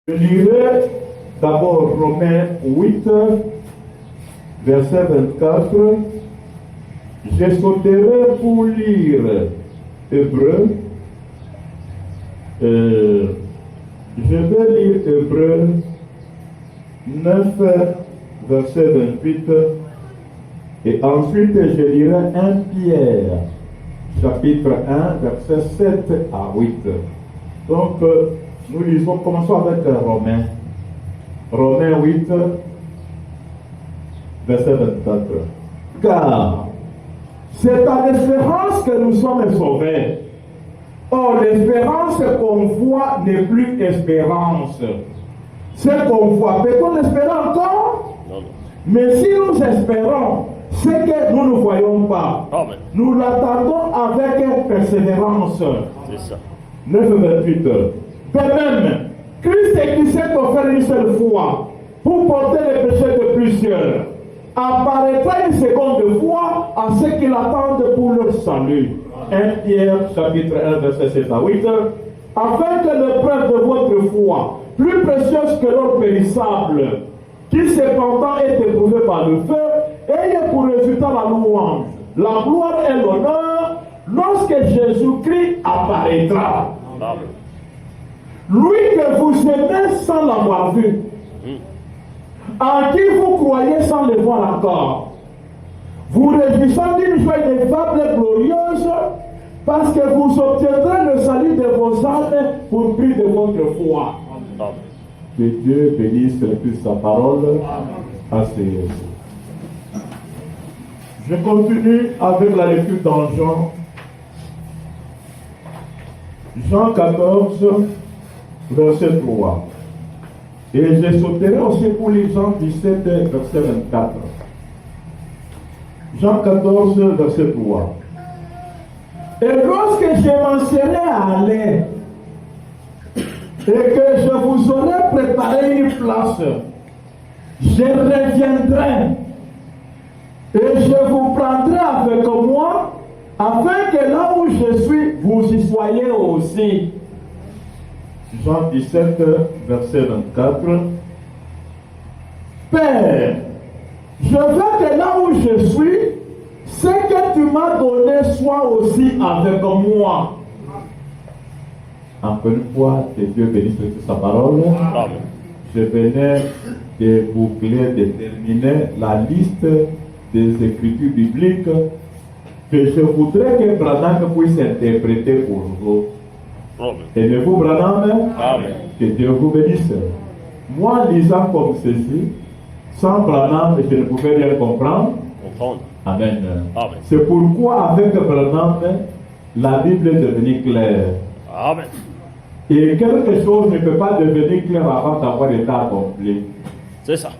Je lirai d'abord Romains 8, verset 24. Je sauterai pour lire Hébreux. Je vais lire Hébreux 9, verset 28. Et ensuite, je lirai 1 Pierre, chapitre 1, verset 7 à 8. Donc, nous lisons, commençons avec Romains. Romains 8, verset 24. Car c'est par l'espérance que nous sommes sauvés. Or, l'espérance qu'on voit n'est plus espérance. Ce qu'on voit, peut-on espérer encore? Non. Mais si nous espérons ce que nous ne voyons pas, amen, nous l'attendons avec persévérance. C'est ça. 9:28. De même, Christ qui s'est offert une seule fois pour porter les péchés de plusieurs, apparaîtra une seconde fois à ceux qui l'attendent pour leur salut. 1 Pierre chapitre 1 verset 7 à 8. Afin que l'épreuve de votre foi, plus précieuse que l'or périssable, qui cependant est éprouvé par le feu, ait pour résultat la louange, la gloire et l'honneur lorsque Jésus-Christ apparaîtra. Amen. Lui que vous aimez sans l'avoir vu, en qui vous croyez sans le voir encore, vous réjouissant d'une joie ineffable et glorieuse, parce que vous obtiendrez le salut de vos âmes pour prix de votre foi. Amen. Que Dieu bénisse toute sa parole. Asseyez. Je continue avec la lecture dans Jean. Jean 14, verset 3. Et je sauterai aussi pour les Jean 17, verset 24. Jean 14, verset 3. Et lorsque je m'en serai allé, et que je vous aurai préparé une place, je reviendrai, et je vous prendrai avec moi, afin que là où je suis, vous y soyez aussi. Jean 17, verset 24. Père, je veux que là où je suis, ce que tu m'as donné soit aussi avec moi. Encore une fois, que Dieu bénisse toute sa parole. Amen. Je venais de boucler, de terminer la liste des écritures bibliques que je voudrais que Branham puisse interpréter pour vous. Aimez-vous Branham? Amen. Que Dieu vous bénisse. Moi, lisant comme ceci, sans Branham, je ne pouvais rien comprendre. Amen. Amen. C'est pourquoi avec Branham, la Bible est devenue claire. Amen. Et quelque chose ne peut pas devenir clair avant d'avoir été accompli. C'est ça.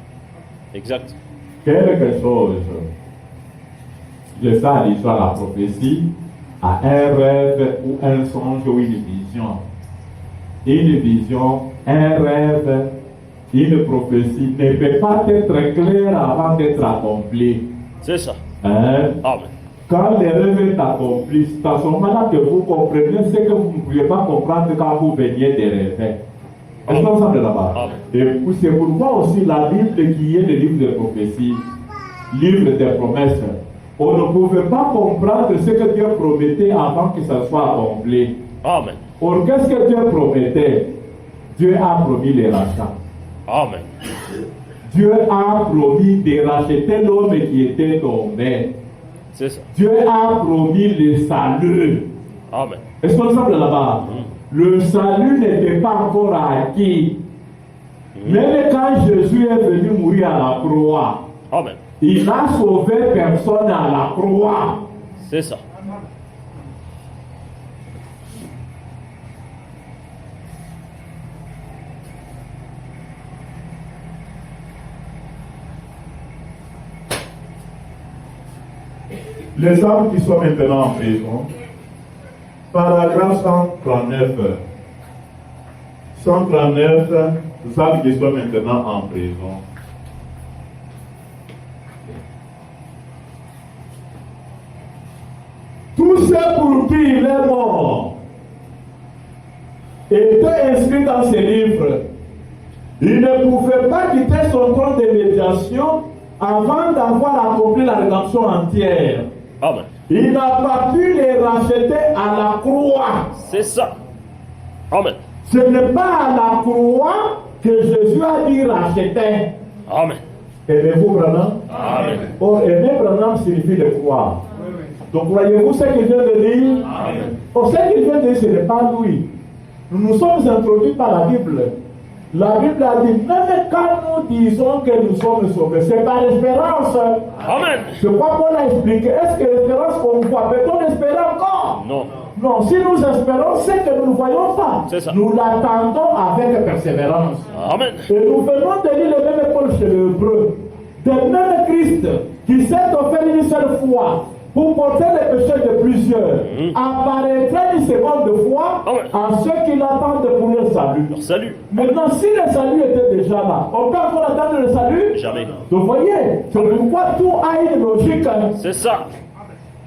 Exact. Quelque chose. Je sais à l'histoire, la prophétie, à un rêve ou un songe ou une vision. Une vision, un rêve, une prophétie ne peut pas être claire avant d'être accomplie. C'est ça. Hein? Amen. Quand les rêves est accompli, c'est à ce moment-là que vous comprenez ce que vous ne pouviez pas comprendre quand vous veniez de rêver. Est-ce qu'on semble là-bas? Et c'est pourquoi aussi la Bible qui est le livre de prophétie, livre des promesses, on ne pouvait pas comprendre ce que Dieu promettait avant que ça soit accompli. Amen. Or, qu'est-ce que Dieu promettait? Dieu a promis les rachats. Amen. Dieu a promis de racheter l'homme qui était tombé. C'est ça. Dieu a promis le salut. Amen. Est-ce qu'on semble là-bas? Le salut n'était pas encore acquis. Même quand Jésus est venu mourir à la croix, Amen, il n'a sauvé personne à la croix. C'est ça. Les hommes qui sont maintenant en prison, paragraphe 139. 139, les hommes qui sont maintenant en prison. Tous ceux pour qui il est mort étaient inscrits dans ces livres Il ne pouvait pas quitter son compte de médiation avant d'avoir accompli la rédemption entière. Amen. Il n'a pas pu les racheter à la croix. C'est ça. Amen. Ce n'est pas à la croix que Jésus a dit racheter. Amen. Aimez-vous Branham? Amen. Or, aimer Branham signifie le croire. Donc, voyez-vous ce qu'il vient de dire? Amen. Or, ce qu'il vient de dire, ce n'est pas lui. Nous nous sommes introduits par la Bible. La Bible a dit, même quand nous disons que nous sommes sauvés, c'est par l'espérance. Amen. Je crois qu'on a expliqué. Est-ce que l'espérance qu'on voit, peut-on espérer encore? Non. Non, si nous espérons, c'est que nous ne voyons pas. C'est ça. Nous l'attendons avec persévérance. Amen. Et nous venons de lire le même école chez l'Hébreu. De même Christ, qui s'est offert une seule fois pour porter les péchés de plusieurs, apparaîtra une seconde fois à ceux qui l'attendent pour le salut. Leur salut. Maintenant, si le salut était déjà là, on peut encore attendre le salut? Jamais. Donc, vous voyez, c'est pourquoi tout a une logique. C'est ça.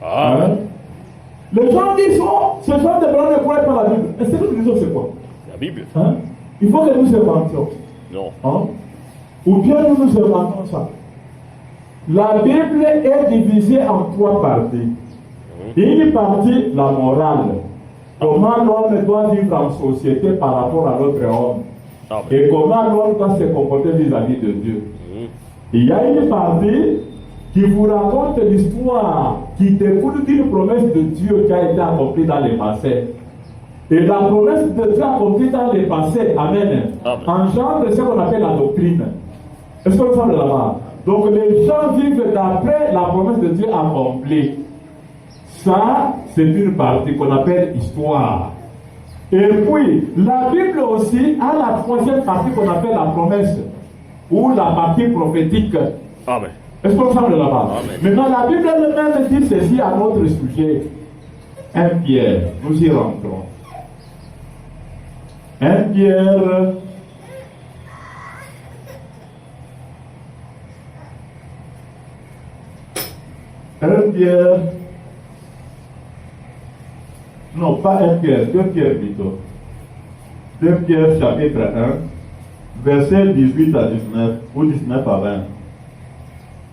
Amen. Les gens disent, oh, ce genre de blanc ne croient pas la Bible. Et ce que nous disons, c'est quoi? La Bible. Hein? Il faut que nous inventions. Non. Hein? Ou bien nous nous inventons ça. La Bible est divisée en 3 parties. Une partie, la morale. Comment l'homme doit vivre en société par rapport à l'autre homme. Amen. Et comment l'homme doit se comporter vis-à-vis de Dieu. Il y a une partie qui vous raconte l'histoire qui découle d'une promesse de Dieu qui a été accomplie dans le passé. Et la promesse de Dieu accomplie dans le passé, amen, engendre ce qu'on appelle la doctrine. Est-ce que vous savez là-bas? Donc les gens vivent d'après la promesse de Dieu accomplie. Ça, c'est une partie qu'on appelle histoire. Et puis, la Bible aussi a la 3e partie qu'on appelle la promesse, ou la partie prophétique. Amen. Est-ce qu'on semble là-bas? Amen. Maintenant, la Bible elle-même dit ceci à notre sujet. 1 Pierre, nous y rentrons. 1 Pierre, non pas 1 Pierre, 2 Pierre plutôt. 2 Pierre chapitre 1, versets 18 à 19, ou 19 à 20.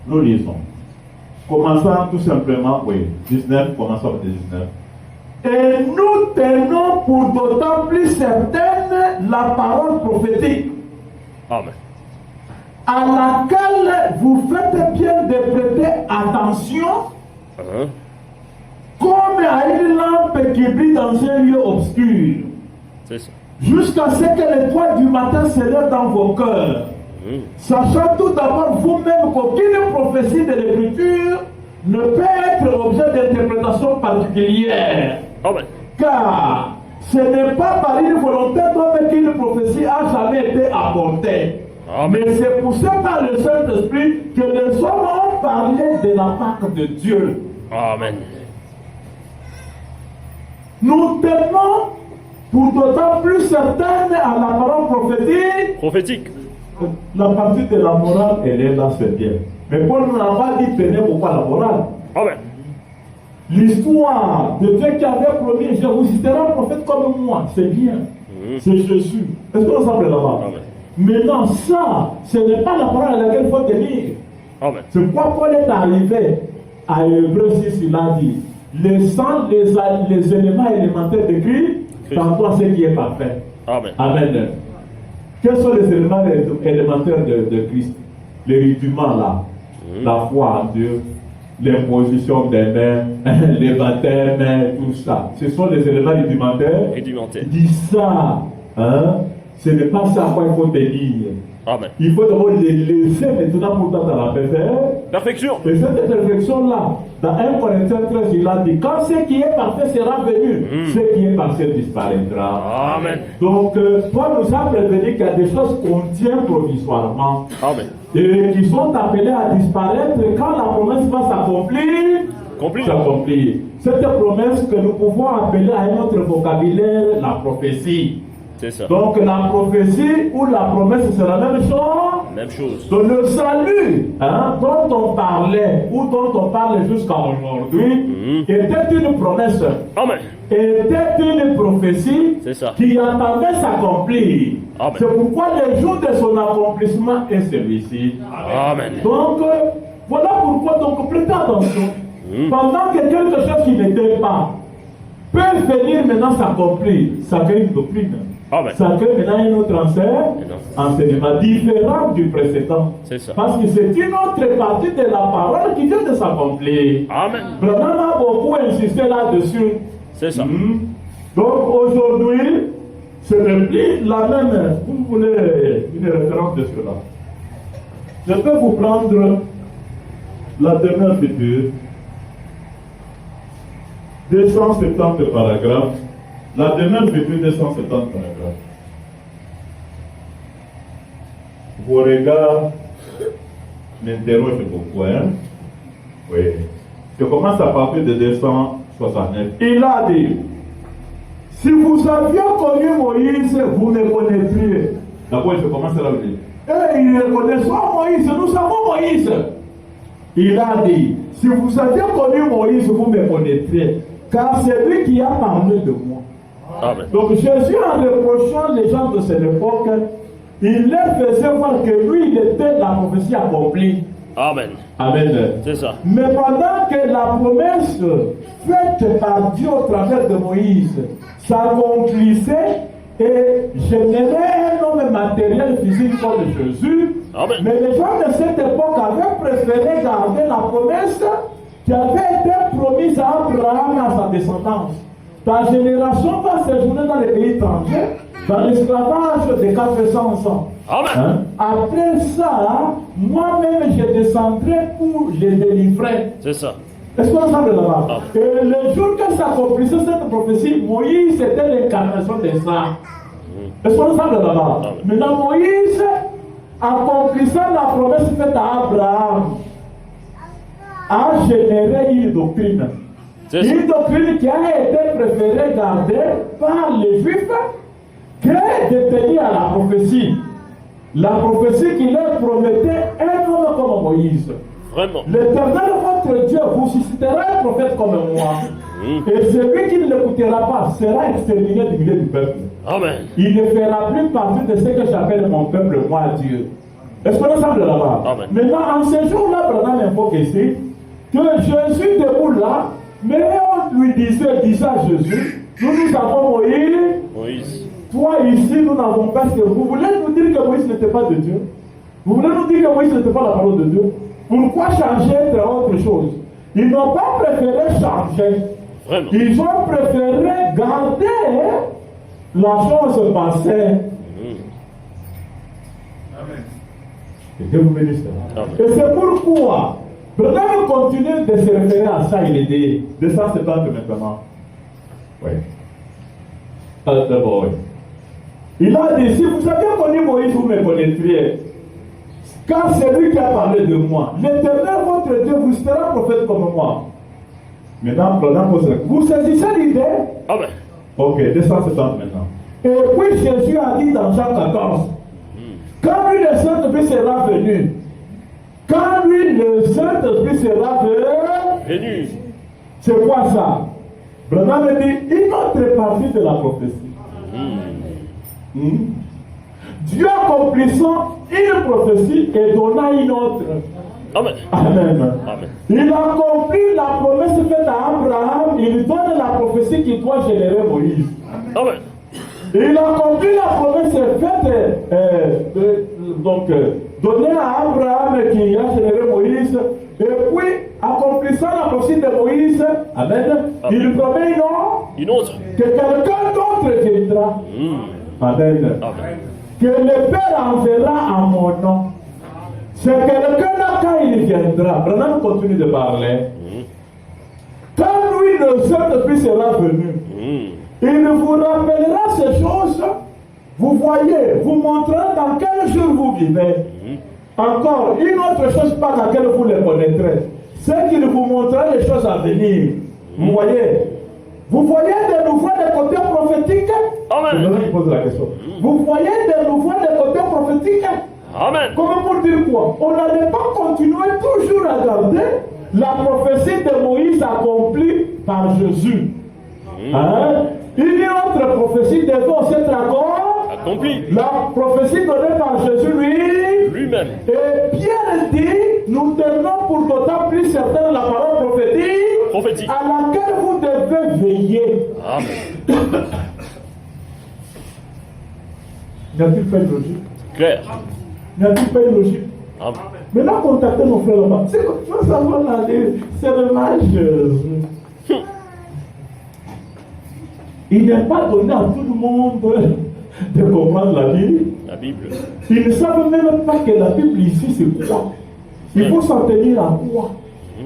Nous lisons. Commençons tout simplement, oui, 19, commençons avec 19. Et nous tenons pour d'autant plus certaine la parole prophétique, Amen. à laquelle vous faites bien de prêter attention, comme à une lampe qui brille dans un lieu obscur, C'est ça. jusqu'à ce que l'étoile du matin s'élève dans vos cœurs. Sachant tout d'abord vous-même qu'aucune prophétie de l'Écriture ne peut être objet d'interprétation particulière. Amen. Car ce n'est pas par une volonté d'homme qu'une prophétie a jamais été apportée. Amen. Mais c'est poussé par le Saint-Esprit que les hommes ont parlé de la part de Dieu. Amen. Nous tenons pour d'autant plus certaines à la parole prophétique. Prophétique. La partie de la morale, elle est là, c'est bien. Mais Paul n'a pas dit tenez pourquoi la morale. Amen. L'histoire de Dieu qui avait promis, je vous citerai un prophète comme moi, c'est bien. C'est Jésus. Est-ce qu'on semble là-bas? Amen. Maintenant, ça, ce n'est pas la parole à laquelle il faut tenir. Amen. C'est pourquoi Paul est arrivé à Hébreu 6, il a dit laissant les éléments élémentaires de Christ, dans toi ce qui est parfait. Amen. Amen. Quels sont les éléments élémentaires de Christ? Les rudiments là, la foi en Dieu, l'imposition des mains, les baptêmes, tout ça. Ce sont les éléments rudimentaires. Rudimentaire. Dis ça, hein? Ce n'est pas ça à quoi il faut tenir. Amen. Il faut d'abord les laisser maintenant pour dans la Perfection. et cette perfection-là, dans 1 Corinthiens 13, il a dit quand ce qui est parfait sera venu, ce qui est parfait disparaîtra. Amen. Donc, Paul nous a prévenu qu'il y a des choses qu'on tient provisoirement Amen. et qui sont appelées à disparaître quand la promesse va s'accomplir. Accompli. S'accomplir. Cette promesse que nous pouvons appeler à un autre vocabulaire la prophétie. C'est ça. Donc la prophétie ou la promesse, c'est la même chose. Même chose. Donc le salut dont on parlait ou dont on parle jusqu'à aujourd'hui était une promesse, Amen. était une prophétie C'est ça. qui attendait s'accomplir. Amen. C'est pourquoi le jour de son accomplissement est celui-ci. Amen. Donc voilà pourquoi, donc prêtez attention. Pendant que quelque chose qui n'était pas peut venir maintenant s'accomplir, ça crée une doctrine. Amen. Ça crée maintenant un autre enseignement différent du précédent. C'est ça. Parce que c'est une autre partie de la parole qui vient de s'accomplir. Amen. Vraiment, on a beaucoup insisté là-dessus. C'est ça. Donc aujourd'hui, ce n'est plus la même. Vous voulez une référence de cela? Je peux vous prendre la demeure future. 270 paragraphes. La demeure future, 270 paragraphes. Vos regards m'interrogent beaucoup, hein? Oui. Je commence à partir de 269. Il a dit, si vous aviez connu Moïse, vous me connaîtriez. D'abord, je commence à le dire. Et ils reconnaissent Moïse, nous savons Moïse. Il a dit, si vous aviez connu Moïse, vous me connaîtriez. Car c'est lui qui a parlé de moi. Amen. Donc Jésus, en reprochant les gens de cette époque, il leur faisait voir que lui, il était la prophétie accomplie. Amen. Amen. C'est ça. Mais pendant que la promesse faite par Dieu au travers de Moïse s'accomplissait et générait un homme matériel physique comme Jésus, Amen. mais les gens de cette époque avaient préféré garder la promesse qui avait été promise à Abraham et à sa descendance. Ta génération va séjourner dans les pays étrangers, dans l'esclavage de 400 ans. Amen. Après ça, moi-même je descendrai pour les délivrer. C'est ça. Est-ce qu'on semble là-bas? Et le jour que s'accomplissait cette prophétie, Moïse était l'incarnation de ça. Est-ce qu'on semble là-bas? Maintenant, Moïse accomplissant la promesse faite à Abraham a généré une doctrine. Une doctrine qui a été préférée garder par les Juifs que de tenir à la prophétie. La prophétie qui leur promettait un homme comme Moïse. Vraiment. L'Éternel votre Dieu vous suscitera un prophète comme moi. Et celui qui ne l'écoutera pas sera exterminé du milieu du peuple. Amen. Il ne fera plus partie de ce que j'appelle mon peuple, moi Dieu. Est-ce qu'on ensemble là-bas? Amen. Maintenant, en ce jour-là, Branham invoque ici que Jésus debout là, mais on lui disait à Jésus, nous avons Moïse. Toi ici, nous n'avons pas ce que vous voulez nous dire que Moïse n'était pas de Dieu. Vous voulez nous dire que Moïse n'était pas la parole de Dieu. Pourquoi changer entre autre chose? Ils n'ont pas préféré changer. Vraiment. Ils ont préféré garder la chose passée. Amen. Et Dieu vous bénisse. Amen. Et c'est pourquoi Branham continue de se référer à ça, il est dit 270 maintenant. Oui. D'abord, oui. Il a dit, si vous aviez connu Moïse, vous me connaîtriez. Car c'est lui qui a parlé de moi. L'Éternel, votre Dieu, vous sera prophète comme moi. Maintenant, Branham pose la question. Vous saisissez l'idée? Amen. Ok, 270 maintenant. Et puis Jésus a dit dans Jean 14, quand lui le Saint-Esprit sera venu, quand lui le Saint-Esprit sera Venu. c'est quoi ça? Branham dit une autre partie de la prophétie. Dieu accomplissant une prophétie et donna une autre. Amen. Amen. Amen. Il accomplit la promesse faite à Abraham, il donne la prophétie qui doit générer Moïse. Amen. Il accomplit la promesse faite, donnée à Abraham qui a généré Moïse. Et puis, accomplissant la prophétie de Moïse, Amen, il promet Une autre. que quelqu'un d'autre viendra. Amen. Amen. Que le Père enverra en mon nom. C'est quelqu'un-là quand il viendra. Branham continue de parler. Quand lui, le Saint-Esprit sera venu, il vous rappellera ces choses. Vous voyez, vous montrera dans quel jour vous vivez. Encore, une autre chose par laquelle vous les connaîtrez, c'est qu'il vous montrera les choses à venir. Vous voyez, Vous voyez de nouveau des côtés prophétiques? Amen. Je vais poser la question. Vous voyez de nouveau des côtés prophétiques? Amen. Comment pour dire quoi? On n'allait pas continuer toujours à garder la prophétie de Moïse accomplie par Jésus. Hein? Une autre prophétie devait aussi être Accompli. la prophétie donnée par Jésus Lui-même. Et Pierre dit, nous tenons pour d'autant plus certaine la parole Prophétique. à laquelle vous devez veiller. Amen. N'y a-t-il pas une logique? Clair. N'y a-t-il pas une logique? Amen. Maintenant, contactez nos frères là-bas. C'est quoi? Tu vas savoir là, c'est le mal Jésus. Il n'est pas donné à tout le monde de comprendre la Bible. La Bible. Ils ne savent même pas que la Bible ici c'est quoi. Il faut s'en tenir à quoi.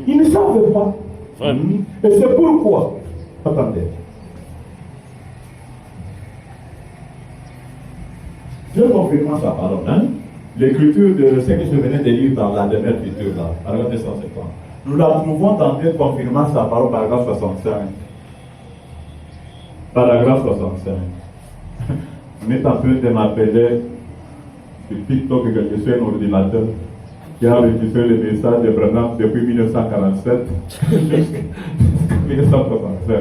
Ils ne savent pas. Vraiment. Et c'est pourquoi. Attendez. Dieu confirme sa parole. Hein? L'écriture de ce que je venais de lire dans la demeure future, là, paragraphe 250. Nous la trouvons dans Dieu confirmant sa parole, paragraphe 65. Paragraphe 65. On est en train de m'appeler sur TikTok que je suis un ordinateur qui a récupéré les messages de Branham depuis 1947 jusqu'à 1965.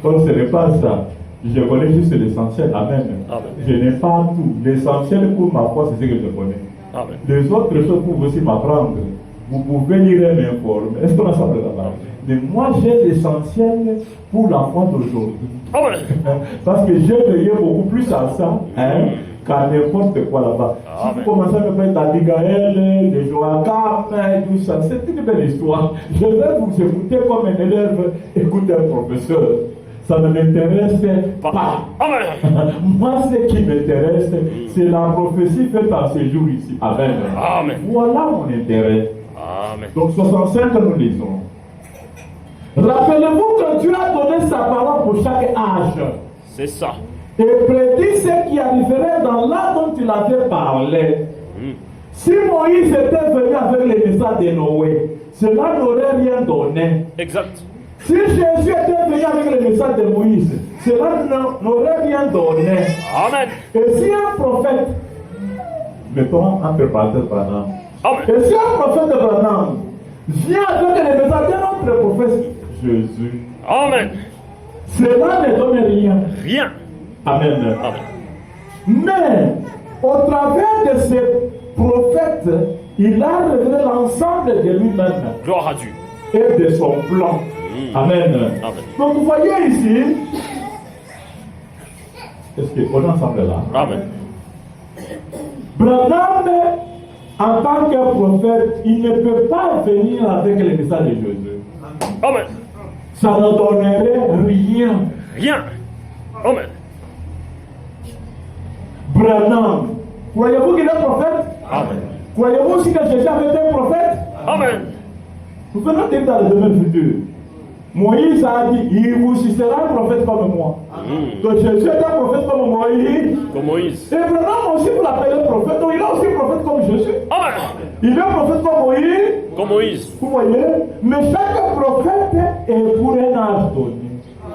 Donc ce n'est pas ça. Je connais juste l'essentiel. Amen. Amen. Je n'ai pas tout. L'essentiel pour ma foi, c'est ce que je connais. Amen. Les autres choses pour vous aussi m'apprendre. Vous pouvez lire et m'informer. Est-ce qu'on a ça là-bas? Mais moi, j'ai l'essentiel pour la foi d'aujourd'hui. Amen. Parce que j'ai veillé beaucoup plus à ça qu'à n'importe quoi là-bas. Si vous commencez à me parler d'Abigaël, de Joachim, tout ça, c'est une belle histoire. Je vais vous écouter comme un élève écoute un professeur. Ça ne m'intéresse pas. Amen. Moi, ce qui m'intéresse, c'est la prophétie faite en ces jours ici. Amen. Amen. Voilà mon intérêt. Amen. Donc 65, nous lisons. Rappelez-vous que Dieu a donné sa parole pour chaque âge. C'est ça. Et prédit ce qui arriverait dans l'âge dont il avait parlé. Si Moïse était venu avec les messages de Noé, cela n'aurait rien donné. Exact. Si Jésus était venu avec les messages de Moïse, cela n'aurait rien donné. Amen. Et si un prophète, mettons un préparateur Branham, Amen. et si un prophète de Branham vient avec les messages de notre prophète Jésus, Amen. cela ne donne rien. Rien. Amen. Amen. Mais, au travers de ces prophètes, il a révélé l'ensemble de lui-même Gloire à Dieu. et de son plan. Amen. Amen. Donc, vous voyez ici, est-ce qu'on est ensemble là? Amen. Branham, en tant que prophète, il ne peut pas venir avec les messages de Jésus. Amen. Ça ne donnerait rien. Rien. Amen. Branham, croyez-vous qu'il est prophète? Amen. Croyez-vous aussi que Jésus avait été prophète? Amen. Nous venons dire dans le domaine futur. Moïse a dit, il vous sera un prophète comme moi. Donc Jésus est un prophète comme Moïse. Comme Moïse. Et Branham aussi, vous l'appelez prophète, donc il est aussi prophète comme Jésus. Amen. Il est prophète comme Moïse. Comme Moïse. Vous voyez? Mais chaque prophète est pour un âge donné.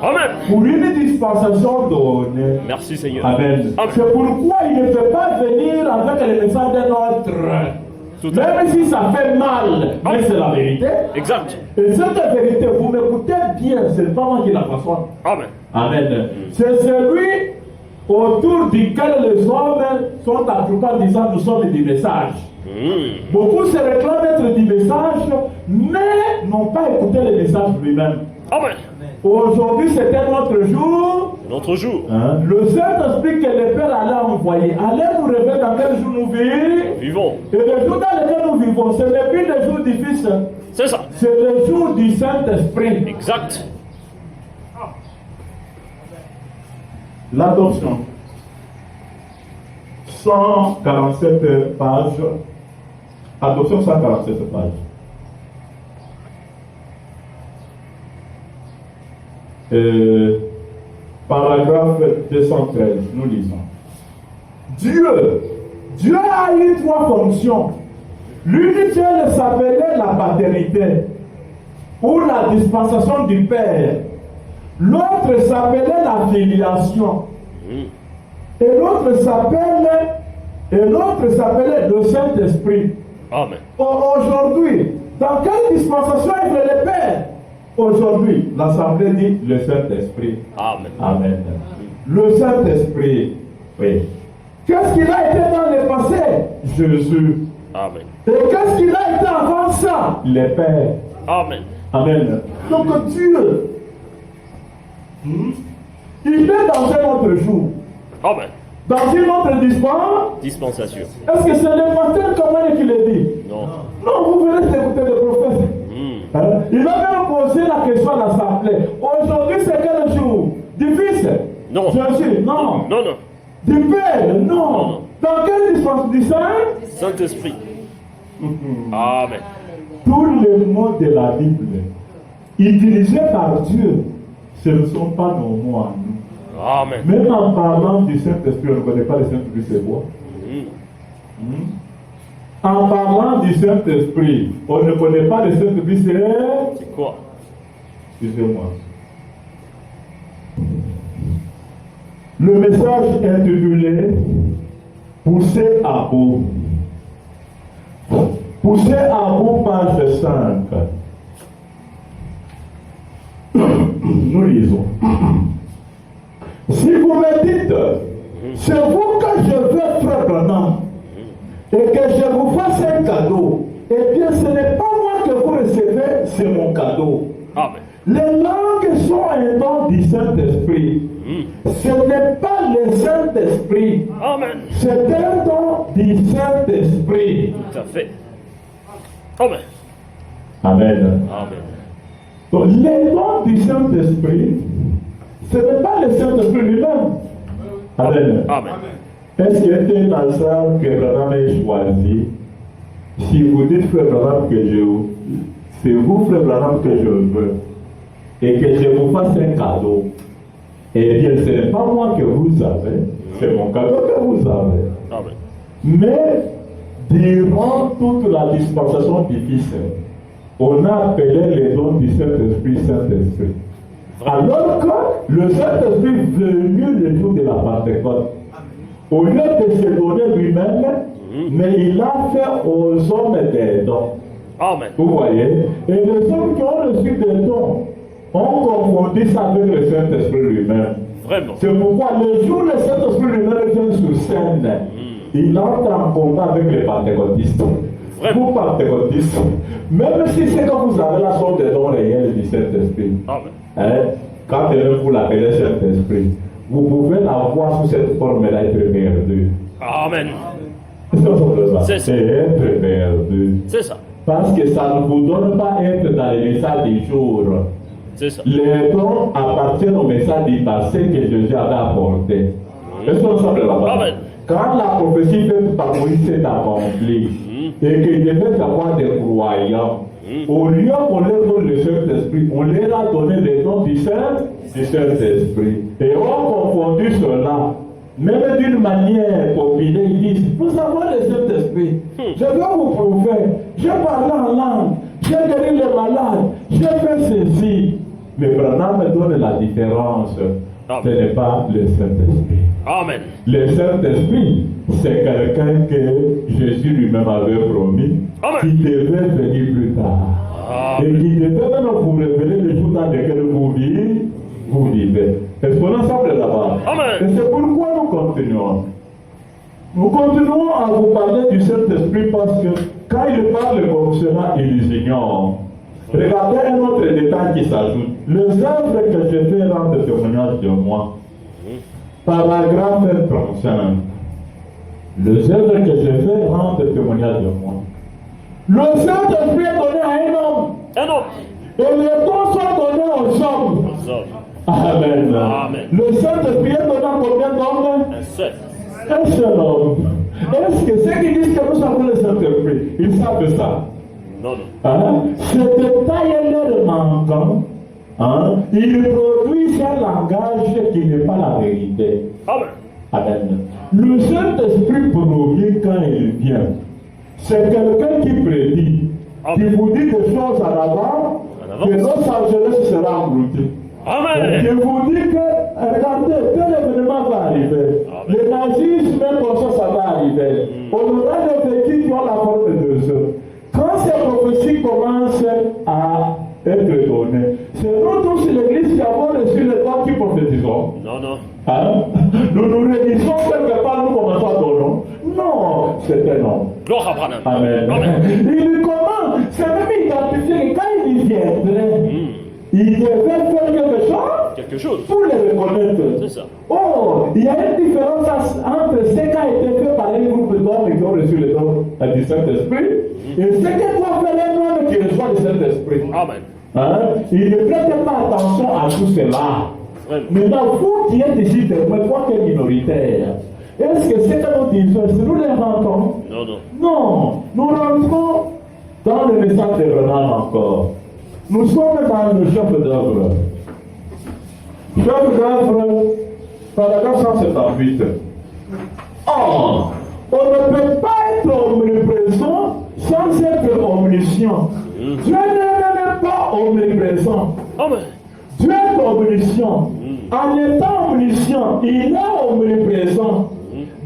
Amen. Pour une dispensation donnée. Merci Seigneur. Amen. Amen. C'est pourquoi il ne peut pas venir avec les messages d'un autre. Tout à Même si ça fait mal, mais c'est la vérité. Exact. Et cette vérité, vous m'écoutez bien, c'est pas moi qui la façonne. Amen. Amen. C'est celui autour duquel les hommes sont attroupés en disant nous sommes du message. Beaucoup se réclament être du message, mais n'ont pas écouté le message lui-même. Amen. Aujourd'hui, c'est un autre jour. Notre jour. Le Saint-Esprit que le Père allait envoyer, allait nous révéler dans quel jour nous vivons. Vivons. Et le jour dans lequel nous vivons, ce n'est plus le jour difficile. C'est ça. C'est le jour du Saint-Esprit. Exact. L'adoption. 147 pages. Adoption 147 pages. Paragraphe 213, nous lisons. Dieu a eu trois fonctions. L'une d'elles s'appelait la paternité, ou la dispensation du Père. L'autre s'appelait la filiation. Et l'autre s'appelait le Saint-Esprit. Amen. Aujourd'hui, dans quelle dispensation il veut les pères? Aujourd'hui, l'Assemblée dit le Saint-Esprit. Amen. Amen. Le Saint-Esprit. Oui. Qu'est-ce qu'il a été dans le passé? Jésus. Amen. Et qu'est-ce qu'il a été avant ça? Les pères. Amen. Amen. Donc Dieu, il est dans un autre jour. Amen. Dans une autre Dispensation. Est-ce que c'est le pasteur Kamane qui le dit? Non. Non, vous venez d'écouter le prophète. Hein? Il va même poser la question à l'Assemblée. Aujourd'hui, c'est quel jour? Du Fils? Non. Jésus? Non. Non, non. Du Père? Non. Dans quelle dispensation? Du Saint? Saint-Esprit. Amen. Tous les mots de la Bible utilisés par Dieu, ce ne sont pas nos mots à nous. Amen. Même en parlant du Saint-Esprit, on ne connaît pas le Saint-Esprit, c'est quoi? En parlant du Saint-Esprit, on ne connaît pas le Saint-Esprit, C'est quoi? Excusez-moi. Le message intitulé Pousser à bout. Pousser à bout, page 5. Nous lisons. Si vous me dites, c'est vous que je veux, frère Branham, et que je vous fasse un cadeau, eh bien ce n'est pas moi que vous recevez, c'est mon cadeau. Amen. Les langues sont un don du Saint-Esprit. Ce n'est pas le Saint-Esprit. Amen. C'est un don du Saint-Esprit. Tout à fait. Amen. Amen. Amen. Donc, les dons du Saint-Esprit, ce n'est pas le Saint-Esprit lui-même. Amen. Amen. Est-ce qu'il y a un hasard que Branham ait choisi? Si vous dites, frère Branham, c'est vous, frère Branham, que je veux, et que je vous fasse un cadeau, eh bien, ce n'est pas moi que vous avez, c'est mon cadeau que vous avez. Amen. Mais, durant toute la dispensation du Fils, on a appelé les dons du Saint-Esprit, Saint-Esprit. Alors que le Saint-Esprit est venu le jour de la Pentecôte, au lieu de se donner lui-même, mais il a fait aux hommes des dons. Amen. Vous voyez? Et les hommes qui ont reçu des dons ont confondu ça avec le Saint-Esprit lui-même. Vraiment. C'est pourquoi le jour où le Saint-Esprit lui-même vient sur scène, il entre en combat avec les pentecôtistes. Vraiment. Vous pentecôtistes, même si c'est que vous avez la sorte des dons réels du Saint-Esprit, Amen. quand vous l'appelez Saint-Esprit, vous pouvez la voir sous cette forme-là être perdu. Amen. C'est ça. Être perdu. C'est ça. Parce que ça ne vous donne pas être dans les messages du jour. C'est ça. Les dons appartiennent au message du passé que Jésus avait apporté. Est-ce qu'on semble là-bas? Amen. Quand la prophétie faite par Moïse s'est accomplie et qu'il devait avoir des croyants, au lieu qu'on leur donne le Saint-Esprit, on leur a donné les dons du Saint-Esprit. Et on a confondu cela. Même d'une manière opinée, ils disent, vous avez le Saint-Esprit. Je vais vous prouver. J'ai parlé en langue. J'ai guéri les malades. J'ai fait ceci. Mais Branham me donne la différence. Ce n'est pas le Saint-Esprit. Amen. Le Saint-Esprit, c'est quelqu'un que Jésus lui-même avait promis, qui devait venir plus tard. Et qui devait même vous révéler le jour dans lequel vous vivez. Est-ce qu'on est ensemble là-bas? Amen. Et c'est pourquoi nous continuons. Nous continuons à vous parler du Saint-Esprit parce que quand il parle comme cela, il ignore. Regardez un autre détail qui s'ajoute. Les œuvres que je fais rendent témoignage de moi. Paragraphe 35. Les œuvres que je fais rendent témoignage de moi. Le Saint-Esprit est donné à un homme. Un homme. Et les dons sont donnés aux hommes. Amen. Amen. Le Saint-Esprit est donné à combien d'hommes? Un seul. Un seul homme. Est-ce que ceux qui disent que nous avons le Saint-Esprit, ils savent ça? Non, non. Hein? Ce détail est leur manquant. Hein? Ils produisent un langage qui n'est pas la vérité. Amen. Amen. Le Saint-Esprit promis quand il vient, c'est quelqu'un qui prédit, qui vous dit des choses en avant, que Los Angeles sera englouti. Amen. Je vous dis que, regardez, tel événement va arriver. Amen. Le nazisme, même comme ça va arriver. On aura des véhicules qui ont la forme de deux œufs. Quand ces prophéties commencent à être données, c'est nous tous l'église qui avons reçu le temps qui prophétisons. Non, non. Hein? Nous nous réunissons quelque part, nous commençons à donner. Non, c'est un homme. Gloire à Branham. Amen. Amen. Il comment? C'est même identifié que quand il viendrait, il devait faire quelque chose Quelque chose. pour les reconnaître. C'est ça. Oh, il y a une différence entre ce qui a été fait par un groupe d'hommes qui ont reçu le don du Saint-Esprit et ce que doit faire un homme qui reçoit le Saint-Esprit. Amen. Hein? Il ne prête pas attention à tout cela. Vraiment. Maintenant, vous qui êtes ici, témoins, quoi que minoritaire, est-ce que ce que nous disons, est-ce que nous les rentrons? Non, non. Non, nous rentrons dans le message de Branham encore. Nous sommes dans le chef d'œuvre. Chef d'œuvre, paragraphe 178. Or, on ne peut pas être omniprésent sans être omniscient. Dieu n'est même pas omniprésent. Amen. Dieu est omniscient. En étant omniscient, il est omniprésent.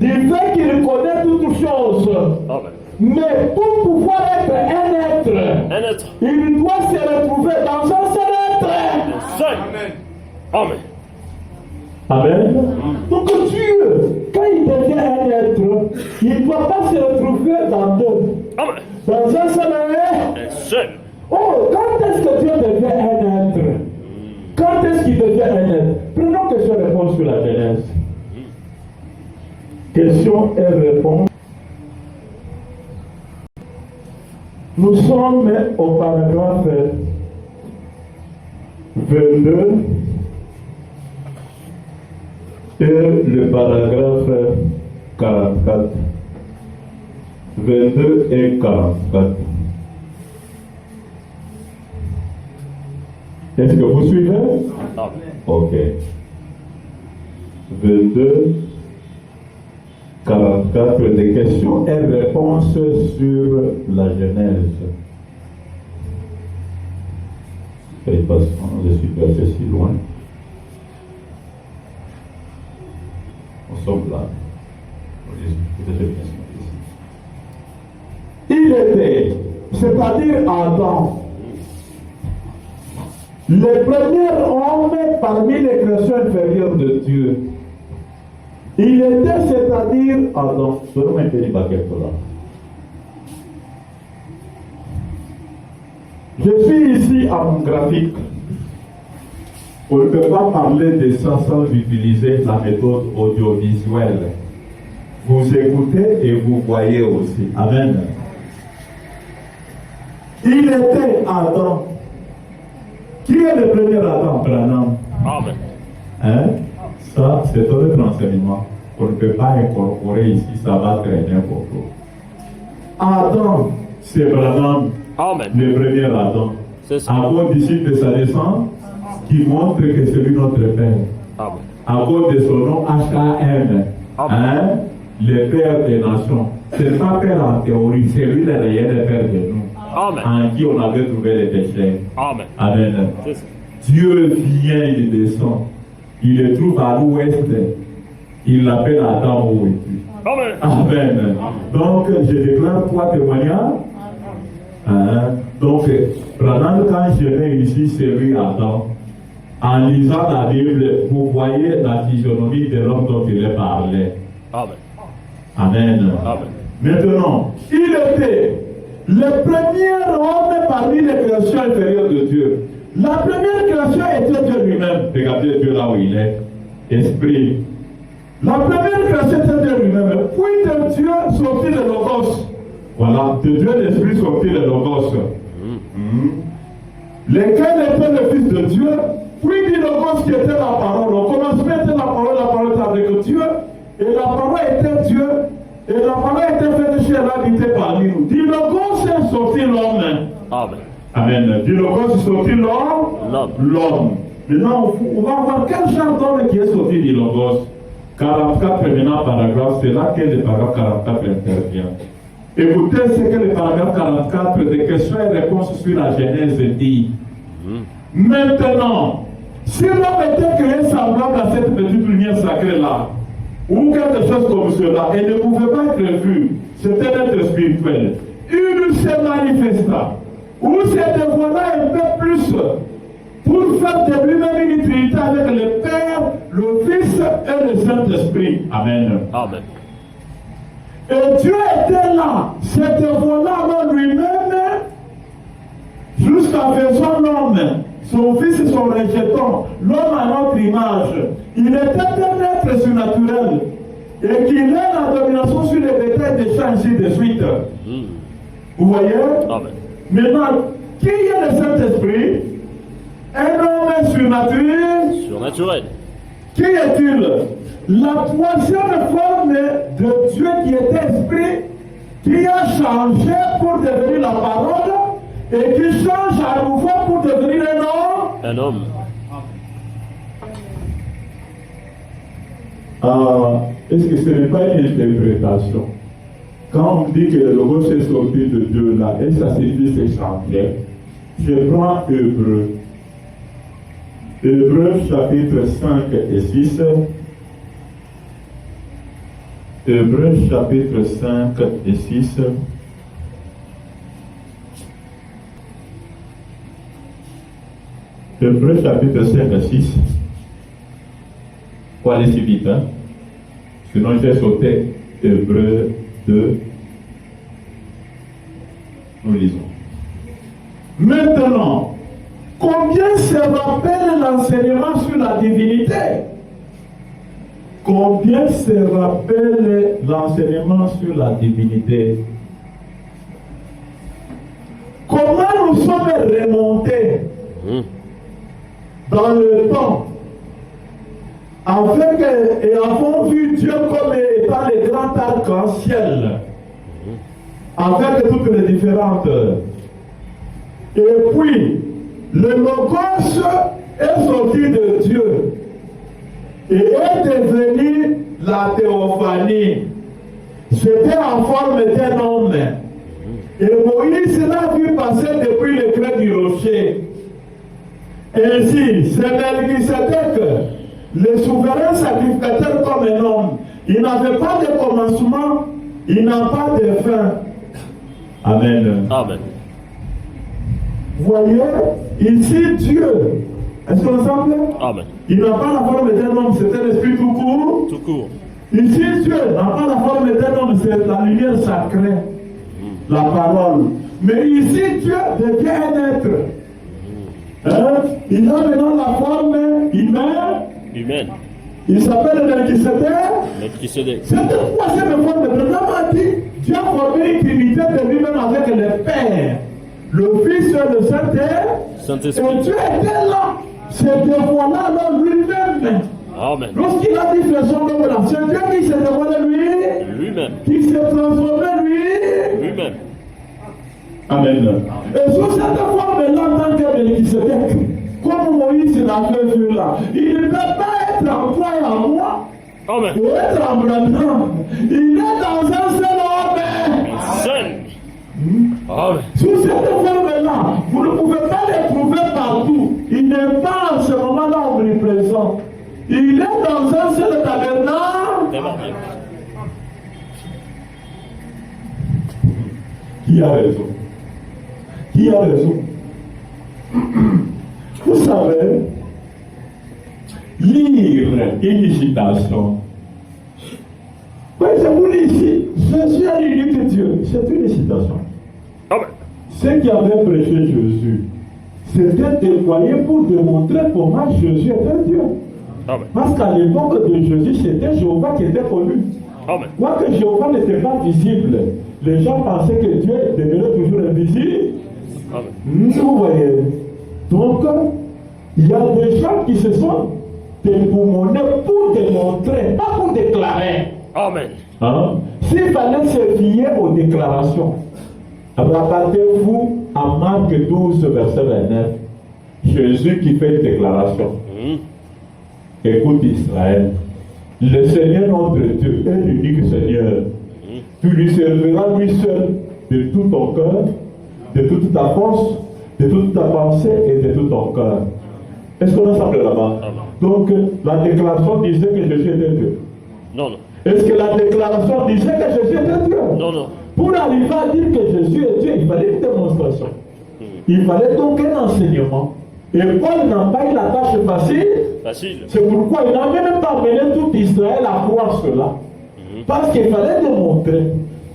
Du fait qu'il connaît toutes choses. Amen. Mais pour pouvoir être un être, Un être. il doit se retrouver dans un seul être. Seul. Amen. Amen. Donc Dieu, quand il devient un être, il ne doit pas se retrouver dans deux. Amen. Dans un seul être. Un seul. Oh, quand est-ce que Dieu devient un être? Quand est-ce qu'il devient un être? Prenons question-réponse sur la Genèse. Question et réponse. Nous sommes au paragraphe 22 et le paragraphe 44. 22 et 44. Est-ce que vous suivez? Amen. Ok. 22, 44, des questions et réponses sur la Genèse. Et parce que je suis passé si loin. Nous sommes là. Il était, c'est-à-dire Adam, le premier homme parmi les créations inférieures de Dieu. Il était, c'est-à-dire Adam. Je vais maintenir ma question là. Je suis ici à mon graphique. On ne peut pas parler de ça sans utiliser la méthode audiovisuelle. Vous écoutez et vous voyez aussi. Amen. Il était Adam. Qui est le premier Adam, Branham? Amen. Hein? Ça, c'est un autre enseignement. On ne peut pas incorporer ici, ça va traîner beaucoup. Adam, c'est Branham, Amen. le premier Adam. C'est ça. À cause disciple de sa descendance, qui montre que c'est lui notre Père. Amen. À cause de son nom HKM, hein? Le Père des nations. Ce n'est pas Père en théorie, c'est lui le réel Père de nous. Amen. En qui on avait trouvé les péchés. Amen. Amen. C'est ça. Dieu vient, il descend. Il le trouve à l'ouest. Il l'appelle Adam où es-tu. Amen. Amen. Donc, je déclare trois témoignages. Hein? Donc, Branham, quand je viens ici, c'est lui Adam. En lisant la Bible, vous voyez la physionomie de l'homme dont il est parlé. Amen. Amen. Amen. Maintenant, il était le premier homme parmi les créations inférieures de Dieu. La première création était Dieu lui-même. Regardez Dieu là où il est. Esprit. La première création était Dieu lui-même. Puis de Dieu sortit le Logos. Voilà, de Dieu l'Esprit sortit le Logos. Lequel était le Fils de Dieu? Puis du Logos qui était la parole. Au commencement était la parole était avec Dieu. Et la parole était Dieu. Et la parole était faite chez l'habité parmi nous. Du Logos est sorti l'homme. Amen. Amen. Du Logos est sorti l'homme. L'homme. Maintenant, on va voir quel genre d'homme qui est sorti du Logos. 44 maintenant paragraphe, c'est là que le paragraphe 44 intervient. Écoutez ce que le paragraphe 44 des questions et réponses sur la Genèse dit. Maintenant, Si l'homme était créé semblable à cette petite lumière sacrée-là, ou quelque chose comme cela, elle ne pouvait pas être vue, c'était un être spirituel. Il se manifesta, ou se dévoila un peu plus, pour faire de lui-même une trinité avec le Père, le Fils et le Saint-Esprit. Amen. Amen. Et Dieu était là, se dévoila en lui-même, jusqu'à faisant l'homme, son fils et son rejeton, l'homme à notre image. Il était un être surnaturel et qu'il ait la domination sur les bétails des champs, ainsi de suite. Vous voyez? Amen. Maintenant, qui est le Saint-Esprit? Un homme surnaturel. Surnaturel. Qui est-il? La troisième forme de Dieu qui est esprit, qui a changé pour devenir la parole et qui change à nouveau pour devenir un homme. Un homme. Est-ce que ce n'est pas une interprétation? Quand on dit que le logo s'est sorti de Dieu là, et ça signifie c'est changé, je prends Hébreu. Hébreu chapitre 5 et 6. Hébreu chapitre 5 et 6. Hébreu chapitre 5 et 6. Faut aller si vite, hein? Sinon j'ai sauté Hébreu 2. Nous lisons. Maintenant, combien se rappelle l'enseignement sur la divinité? Combien se rappelle l'enseignement sur la divinité? Comment nous sommes remontés dans le temps et avons vu Dieu comme étant le grand arc-en-ciel avec toutes les différentes. Et puis, le Logos est sorti de Dieu et est devenu la théophanie. C'était en forme d'un homme. Et Moïse l'a vu passer depuis le creux du rocher. Ainsi, c'est Melchisédek, le souverain sacrificateur comme un homme. Il n'avait pas de commencement, il n'a pas de fin. Amen. Amen. Voyez, ici Dieu, est-ce qu'on semble? Amen. Il n'a pas la forme d'un homme, c'est un esprit tout court. Tout court. Ici Dieu n'a pas la forme d'un homme, c'est la lumière sacrée, la parole. Mais ici Dieu devient un être. Hein? Il a maintenant la forme humaine. Il s'appelle Melchisédek. Melchisédek. Cette troisième forme, le Président a dit, Dieu a formé une trinité de lui-même avec le Père, le Fils et le Saint-Esprit. Et Dieu était là, se dévoila dans lui-même. Amen. Lorsqu'il a dit faisons l'homme là, c'est Dieu qui se dévoilait Lui-même. qui se transformait Lui-même. Amen. Et sur cette forme-là, en tant que Melchisédek, comme Moïse l'a fait vu là, il ne peut pas être en toi et en moi. Amen. Il est en Branham. Il est dans un seul homme. Seul. Amen. Sous cette forme-là, vous ne pouvez pas le trouver partout. Il n'est pas en ce moment-là omniprésent. Il est dans un seul tabernacle. Qui a raison? Qui a raison? Vous savez, lire une citation. Oui, je vous lis ici. Jésus a l'unique Dieu. C'est une citation. Amen. Ce qui avait prêché Jésus, c'était déployé pour démontrer comment Jésus était Dieu. Amen. Parce qu'à l'époque de Jésus, c'était Jéhovah qui était connu. Amen. Quoique Jéhovah n'était pas visible, les gens pensaient que Dieu demeurait toujours invisible. Amen. Vous voyez. Donc, il y a des gens qui se sont déboumonnés pour démontrer, pas pour déclarer. Amen. Hein? S'il fallait se fier aux déclarations, rapportez-vous à Marc 12, verset 29. Jésus qui fait une déclaration. Écoute Israël, le Seigneur notre Dieu est l'unique Seigneur. Tu lui serviras lui seul de tout ton cœur, de toute ta force, de toute ta pensée et de tout ton cœur. Est-ce qu'on ensemble là-bas? Donc, la déclaration disait que Jésus était Dieu. Non, non. Est-ce que la déclaration disait que Jésus était Dieu? Non, non. Pour arriver à dire que Jésus est Dieu, il fallait une démonstration. Il fallait donc un enseignement. Et Paul n'a pas eu la tâche facile. Facile. C'est pourquoi il n'a même pas amené tout Israël à croire cela. Parce qu'il fallait démontrer.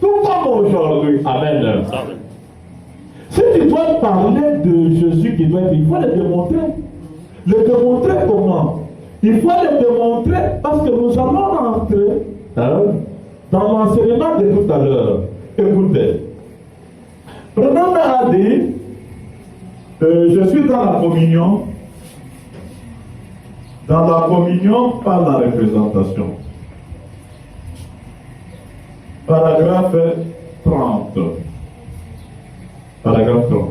Tout comme aujourd'hui. Amen. Amen. Si tu dois parler de Jésus qui doit être, il faut le démontrer. Le démontrer comment? Il faut le démontrer parce que nous allons rentrer dans l'enseignement de tout à l'heure. Écoutez. Prenons à dire, je suis dans la communion. Dans la communion par la représentation. Paragraphe 30. Paragraphe 30.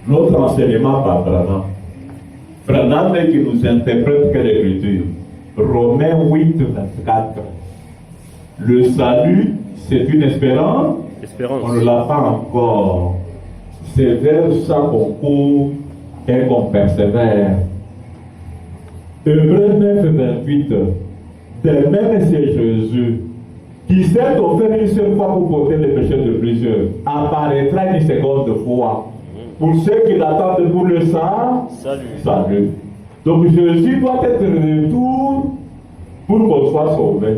Notre enseignement par Branham. Branham qui nous interprète que l'écriture. Romains 8, 24. Le salut, c'est une espérance. On ne l'a pas encore. C'est vers ça qu'on court et qu'on persévère. Hébreux 9, 28. De même, c'est Jésus qui s'est offert une seule fois pour porter les péchés de plusieurs. Apparaîtra une seconde fois pour ceux qui l'attendent pour le salut. Donc Jésus doit être de retour pour qu'on soit sauvé.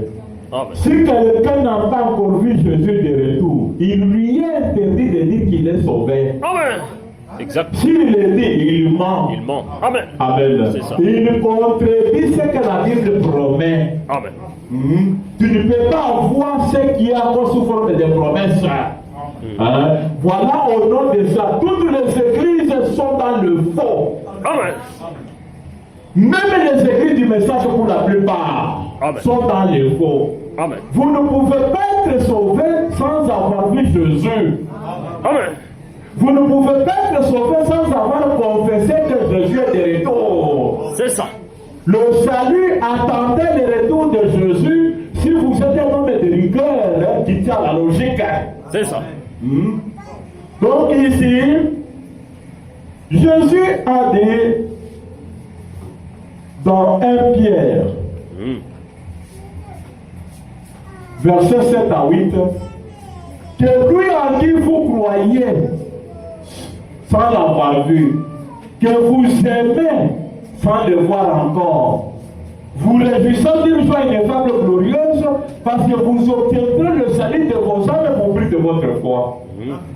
Amen. Si quelqu'un n'a pas encore vu Jésus de retour, il lui est interdit de dire qu'il est sauvé. Amen. Exact. S'il le dit, il ment. Il ment. Amen. Amen. C'est ça. Il contredit ce que la Bible promet. Amen. Tu ne peux pas voir ce qui est encore sous forme de promesses. Voilà au nom de ça. Toutes les églises sont dans le faux. Amen. Même les églises du message pour la plupart sont dans le faux. Amen. Vous ne pouvez pas être sauvé sans avoir vu Jésus. Amen. Vous ne pouvez pas être sauvé sans avoir confessé que Jésus est de retour. C'est ça. Le salut attendait le retour de Jésus si vous êtes un homme de rigueur qui tient la logique. C'est ça. Donc ici, Jésus a dit dans 1 Pierre, verset 7 à 8, que lui en qui vous croyez sans l'avoir vu, que vous aimez sans le voir encore, vous réjouissant d'une joie ineffable glorieuse, parce que vous obtiendrez le salut de vos âmes au prix de votre foi.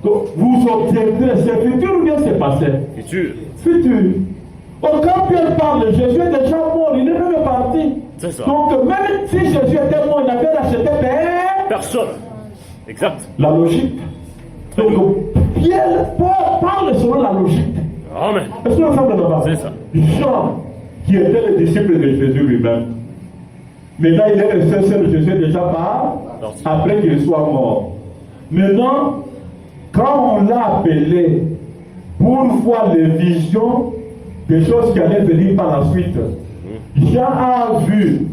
Donc, vous obtiendrez, c'est futur ou bien c'est passé? Futur. Futur. Donc, quand Pierre parle, Jésus est déjà mort, il est même parti. C'est ça. Donc, même si Jésus était mort, il n'avait racheté personne. Exact. La logique. Donc, Pierre parle selon la logique. Amen. Est-ce qu'on ensemble là-bas? C'est ça. Jean, qui était le disciple de Jésus lui-même. Maintenant, il est resté seul, Jésus est déjà part, après qu'il soit mort. Maintenant, quand on l'a appelé pour voir les visions des choses qui allaient venir par la suite, Jean a vu,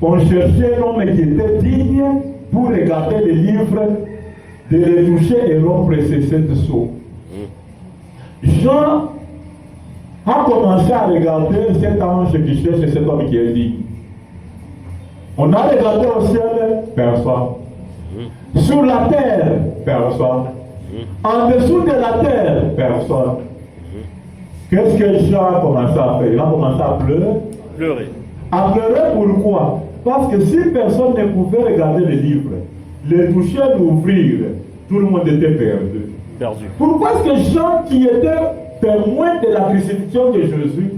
on cherchait un homme qui était digne pour regarder les livres, de les toucher et rompre ses 7 sceaux. Jean a commencé à regarder cet ange qui cherche cet homme qui est digne. On a regardé au ciel, personne. Sur la terre, personne. En dessous de la terre, personne. Qu'est-ce que Jean a commencé à faire? Il a commencé à pleurer. Pleurer. À pleurer pourquoi? Parce que si personne ne pouvait regarder les livres, les toucher, l'ouvrir, tout le monde était perdu. Pourquoi est-ce que Jean, qui était témoin de la crucifixion de Jésus,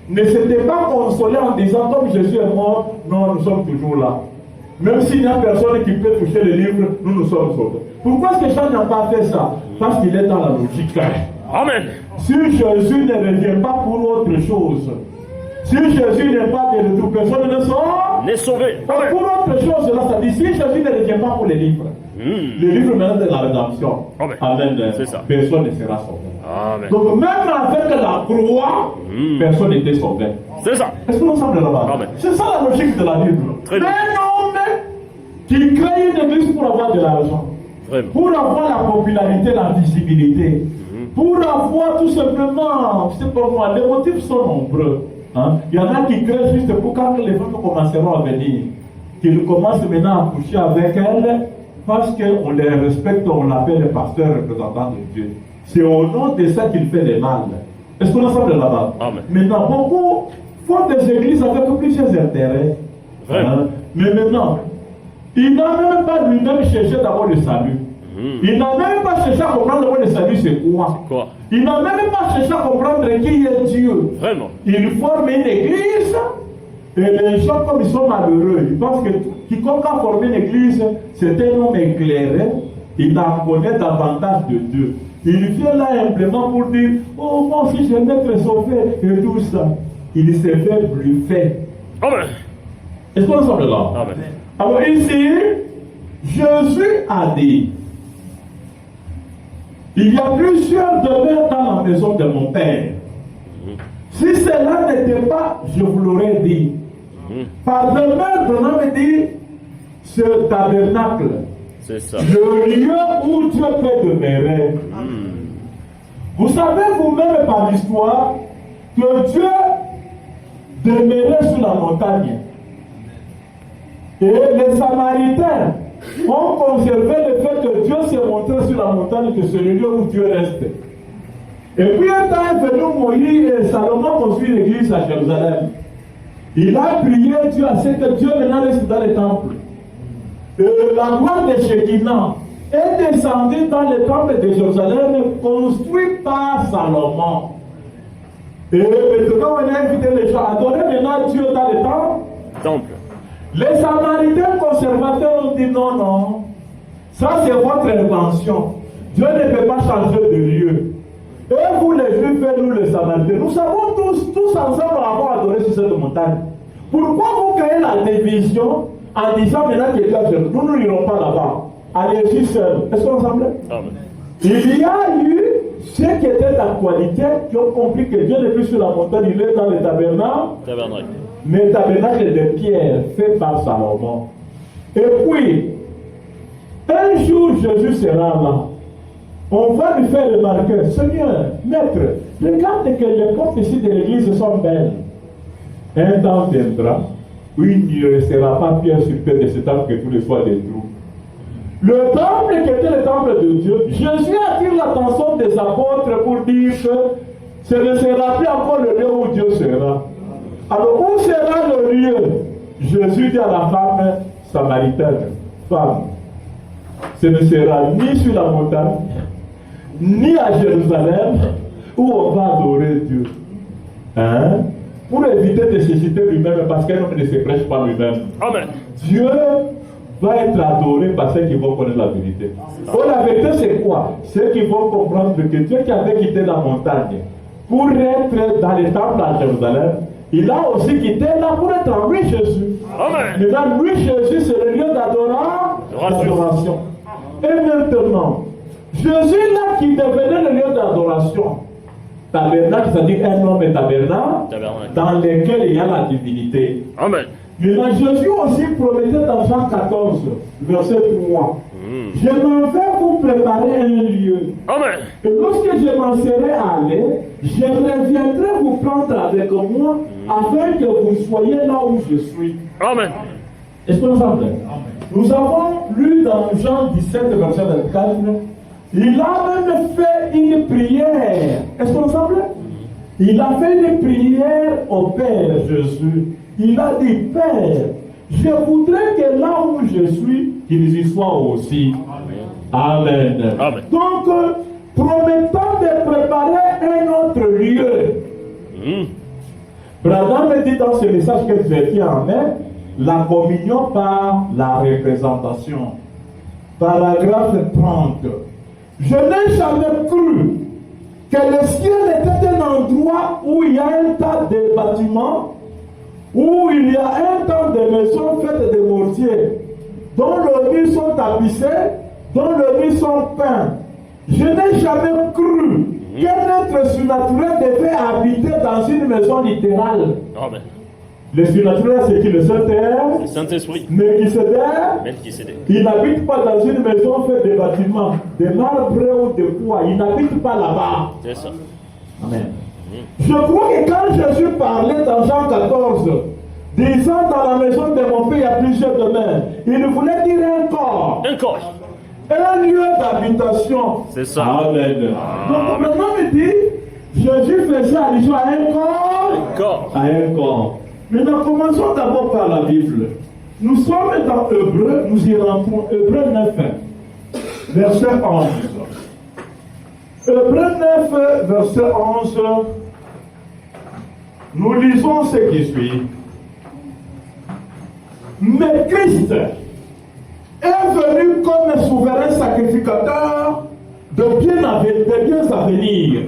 ne s'était pas consolé en disant comme Jésus est mort, non, nous sommes toujours là. Même s'il n'y a personne qui peut toucher les livres, nous sommes sauvés. Pourquoi est-ce que Jean n'a pas fait ça? Parce qu'il est dans la logique. Amen. Si Jésus ne revient pas pour autre chose, si Jésus n'est pas de retour, personne ne sort. N'est sauvé. Pour autre chose, là, ça dit, si Jésus ne revient pas pour les livres, les livres maintenant de la rédemption, amen. C'est ça. Personne ne sera sauvé. Amen. Donc même avec la croix, personne n'était sauvé. C'est ça. Est-ce que nous sommes là-bas? C'est ça la logique de la Bible. Un homme qui crée une église pour avoir de l'argent, pour avoir la popularité, la visibilité, pour avoir tout simplement, je sais pas moi, les motifs sont nombreux. Hein? Il y en a qui créent juste pour quand les femmes commenceront à venir, qu'ils commencent maintenant à coucher avec elles, parce qu'on les respecte, on l'appelle les pasteurs représentants de Dieu. C'est au nom de ça qu'il fait le mal. Est-ce qu'on ensemble là-bas? Amen. Maintenant, beaucoup font des églises avec plusieurs intérêts. Hein? Mais maintenant, il n'a même pas lui-même cherché d'abord le salut. Il n'a même pas cherché à comprendre d'abord le salut, c'est quoi? Il n'a même pas cherché à comprendre qui est Dieu. Vraiment. Il forme une église, et les gens, comme ils sont malheureux, ils pensent que quiconque a formé une église, c'est un homme éclairé, il en connaît davantage de Dieu. Il vient là simplement pour dire, oh, moi aussi je vais être sauvé, et tout ça. Il s'est fait bluffer. Amen. Est-ce qu'on semble là? Amen. Alors ici, Jésus a dit, il y a plusieurs demeures dans la maison de mon Père. Si cela n'était pas, je vous l'aurais dit. Par demeure, on avait dit, ce tabernacle. C'est ça. Le lieu où Dieu peut demeurer. Vous savez vous-même par l'histoire que Dieu demeurait sur la montagne. Et les Samaritains ont conservé le fait que Dieu s'est montré sur la montagne, que c'est le lieu où Dieu reste. Et puis un temps est venu Moïse et Salomon construit l'église à Jérusalem. Il a prié Dieu à ce que Dieu maintenant reste dans le temple. La gloire de Shekinah est descendue dans le temple de Jérusalem construit par Salomon. Et maintenant on a invité les gens à adorer maintenant Dieu dans le temple. Les Samaritains conservateurs ont dit non, non, ça c'est votre invention. Dieu ne peut pas changer de lieu. Et vous les Juifs et nous les Samaritains, nous savons tous ensemble avoir adoré sur cette montagne. Pourquoi vous créez la division en disant maintenant que Dieu, nous n'irons pas là-bas. Allez-y seuls. Est-ce qu'on semble? Il y a eu ceux qui étaient d'actualité qui ont compris que Dieu n'est plus sur la montagne, il est dans le tabernacle. Mais le tabernacle de pierre fait par Salomon. Et puis, un jour Jésus sera là. On va lui faire remarquer, Seigneur, Maître, regarde que les portes ici de l'église sont belles. Un temps viendra où il ne restera pas pierre sur pierre de ce temple que tous les soirs des trous. Le temple qui était le temple de Dieu, Jésus attire l'attention des apôtres pour dire que ce ne sera plus encore le lieu où Dieu sera. Alors où sera le lieu? Jésus dit à la femme samaritaine, femme, ce ne sera ni sur la montagne, ni à Jérusalem, où on va adorer Dieu. Hein? Pour éviter de se citer lui-même, parce qu'un homme ne se prêche pas lui-même. Amen. Dieu va être adoré par ceux qui vont connaître la vérité. Oh, la vérité, c'est quoi? Ceux qui vont comprendre que Dieu qui avait quitté la montagne pour être dans les temples à Jérusalem, il a aussi quitté là pour être en lui Jésus. Amen. Mais là, lui Jésus, c'est le lieu d'adoration. Et maintenant, Jésus là qui devenait le lieu d'adoration, tabernacle, c'est-à-dire un homme et tabernacle, dans lequel il y a la divinité. Amen. Mais Jésus aussi promettait dans Jean 14, verset 3. Je m'en vais vous préparer un lieu. Amen. Et lorsque je m'en serai allé, je reviendrai vous prendre avec moi, afin que vous soyez là où je suis. Amen. Est-ce que nous sommes? Nous avons lu dans Jean 17, verset 24, il a même fait une prière. Est-ce que nous sommes? Il a fait une prière au Père Jésus. Il a dit, Père, je voudrais que là où je suis, qu'ils y soient aussi. Amen. Amen. Donc, promettons de préparer un autre lieu. Branham me dit dans ce message que je tiens en main, la communion par la représentation. Paragraphe 30. Je n'ai jamais cru que le ciel était un endroit où il y a un tas de bâtiments, où il y a un tas de maisons faites de mortier, dont les murs sont tapissés, dont les murs sont peints. Je n'ai jamais cru qu'un être surnaturel devait habiter dans une maison littérale. Amen. Le surnaturel, c'est qui? Le Saint-Père. Le Saint-Esprit. Melchisédek. Il n'habite pas dans une maison faite de bâtiments, de marbre ou de bois. Il n'habite pas là-bas. C'est ça. Amen. Je crois que quand Jésus parlait dans Jean 14, disant dans la maison de mon Père il y a plusieurs demeures, il voulait dire un corps. Un corps. Un lieu d'habitation. C'est ça. Amen. Donc maintenant, il dit, Jésus faisait allusion à un corps. Un corps. À un corps. Maintenant, commençons d'abord par la Bible. Nous sommes dans Hébreux, nous y rentrons. Hébreux 9, verset 11. Hébreux 9, verset 11. Nous lisons ce qui suit. Mais Christ est venu comme un souverain sacrificateur de biens à venir.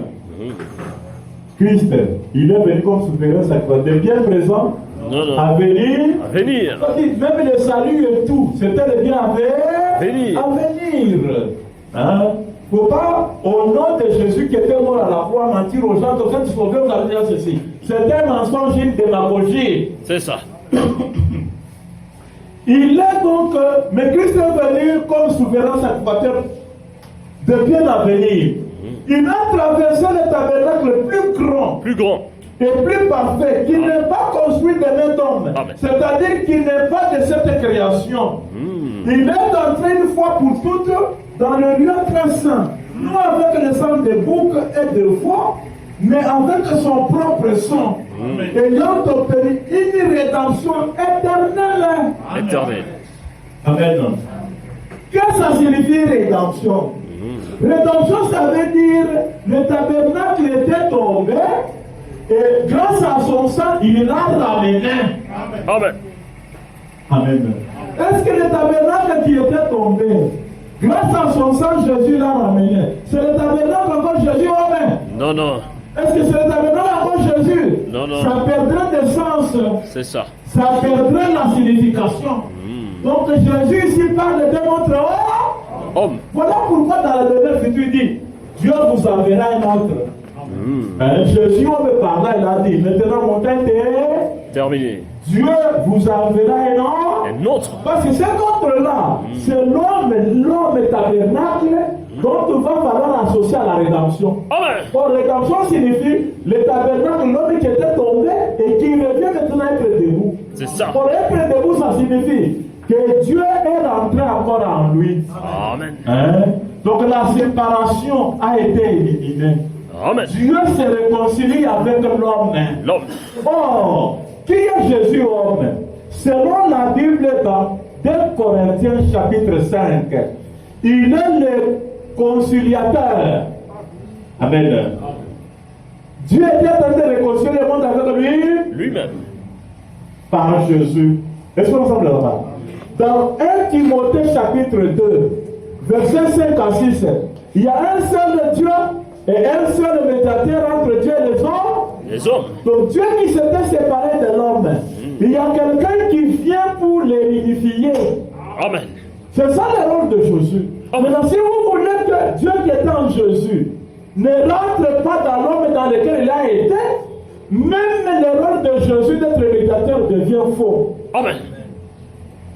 Christ, il est venu comme souverain sacrificateur de biens présents à venir. À venir. Même le salut et tout, c'était le bien à venir. Hein? Faut pas, au nom de Jésus qui était mort à la croix, mentir aux gens, comme ça, tu sauves, vous allez dire ceci. C'est un mensonge, une démagogie. C'est ça. Il est donc, mais Christ est venu comme souverain sacrificateur de bien à venir. Il a traversé le tabernacle le plus grand et plus parfait, qui n'est pas construit de main d'homme. C'est-à-dire qu'il n'est pas de cette création. Il est entré une fois pour toutes dans le lieu très saint, non avec le sang de bouc et de veau, mais avec son propre sang, ayant obtenu une rédemption éternelle. Amen. Qu'est-ce que ça signifie rédemption? Rédemption, ça veut dire le tabernacle était tombé et grâce à son sang, il l'a ramené. Amen. Amen. Est-ce que le tabernacle qui était tombé, grâce à son sang, Jésus l'a ramené? C'est le tabernacle encore Jésus? Amen. Non, non. Est-ce que c'est le tabernacle encore Jésus? Non, non. Ça perdrait de sens. C'est ça. Ça perdrait la signification. Donc Jésus ici parle de notre homme. Voilà pourquoi dans la dernière future dit, Dieu vous enverra un autre. Jésus, on me parlait, il a dit, maintenant mon temps est terminé. Dieu vous enverra un autre. Parce que cet autre-là, c'est l'homme tabernacle dont il va falloir associer à la rédemption. Or, rédemption signifie le tabernacle, l'homme qui était tombé et qui revient maintenant être debout. C'est ça. Pour être debout, ça signifie que Dieu est rentré encore en lui. Amen. Donc la séparation a été éliminée. Amen. Dieu se réconcilie avec l'homme. Oh, qui est Jésus homme? Selon la Bible dans 2 Corinthiens chapitre 5, il est le conciliateur. Amen. Dieu était en train de réconcilier le monde avec lui-même. Par Jésus. Est-ce qu'on semble là-bas? Dans 1 Timothée chapitre 2, versets 5 à 6, il y a un seul Dieu et un seul médiateur entre Dieu et les hommes. Donc Dieu qui s'était séparé de l'homme, il y a quelqu'un qui vient pour l'unifier. Amen. C'est ça le rôle de Jésus. Maintenant, si vous voulez que Dieu qui est en Jésus ne rentre pas dans l'homme dans lequel il a été, même le rôle de Jésus d'être médiateur devient faux. Amen.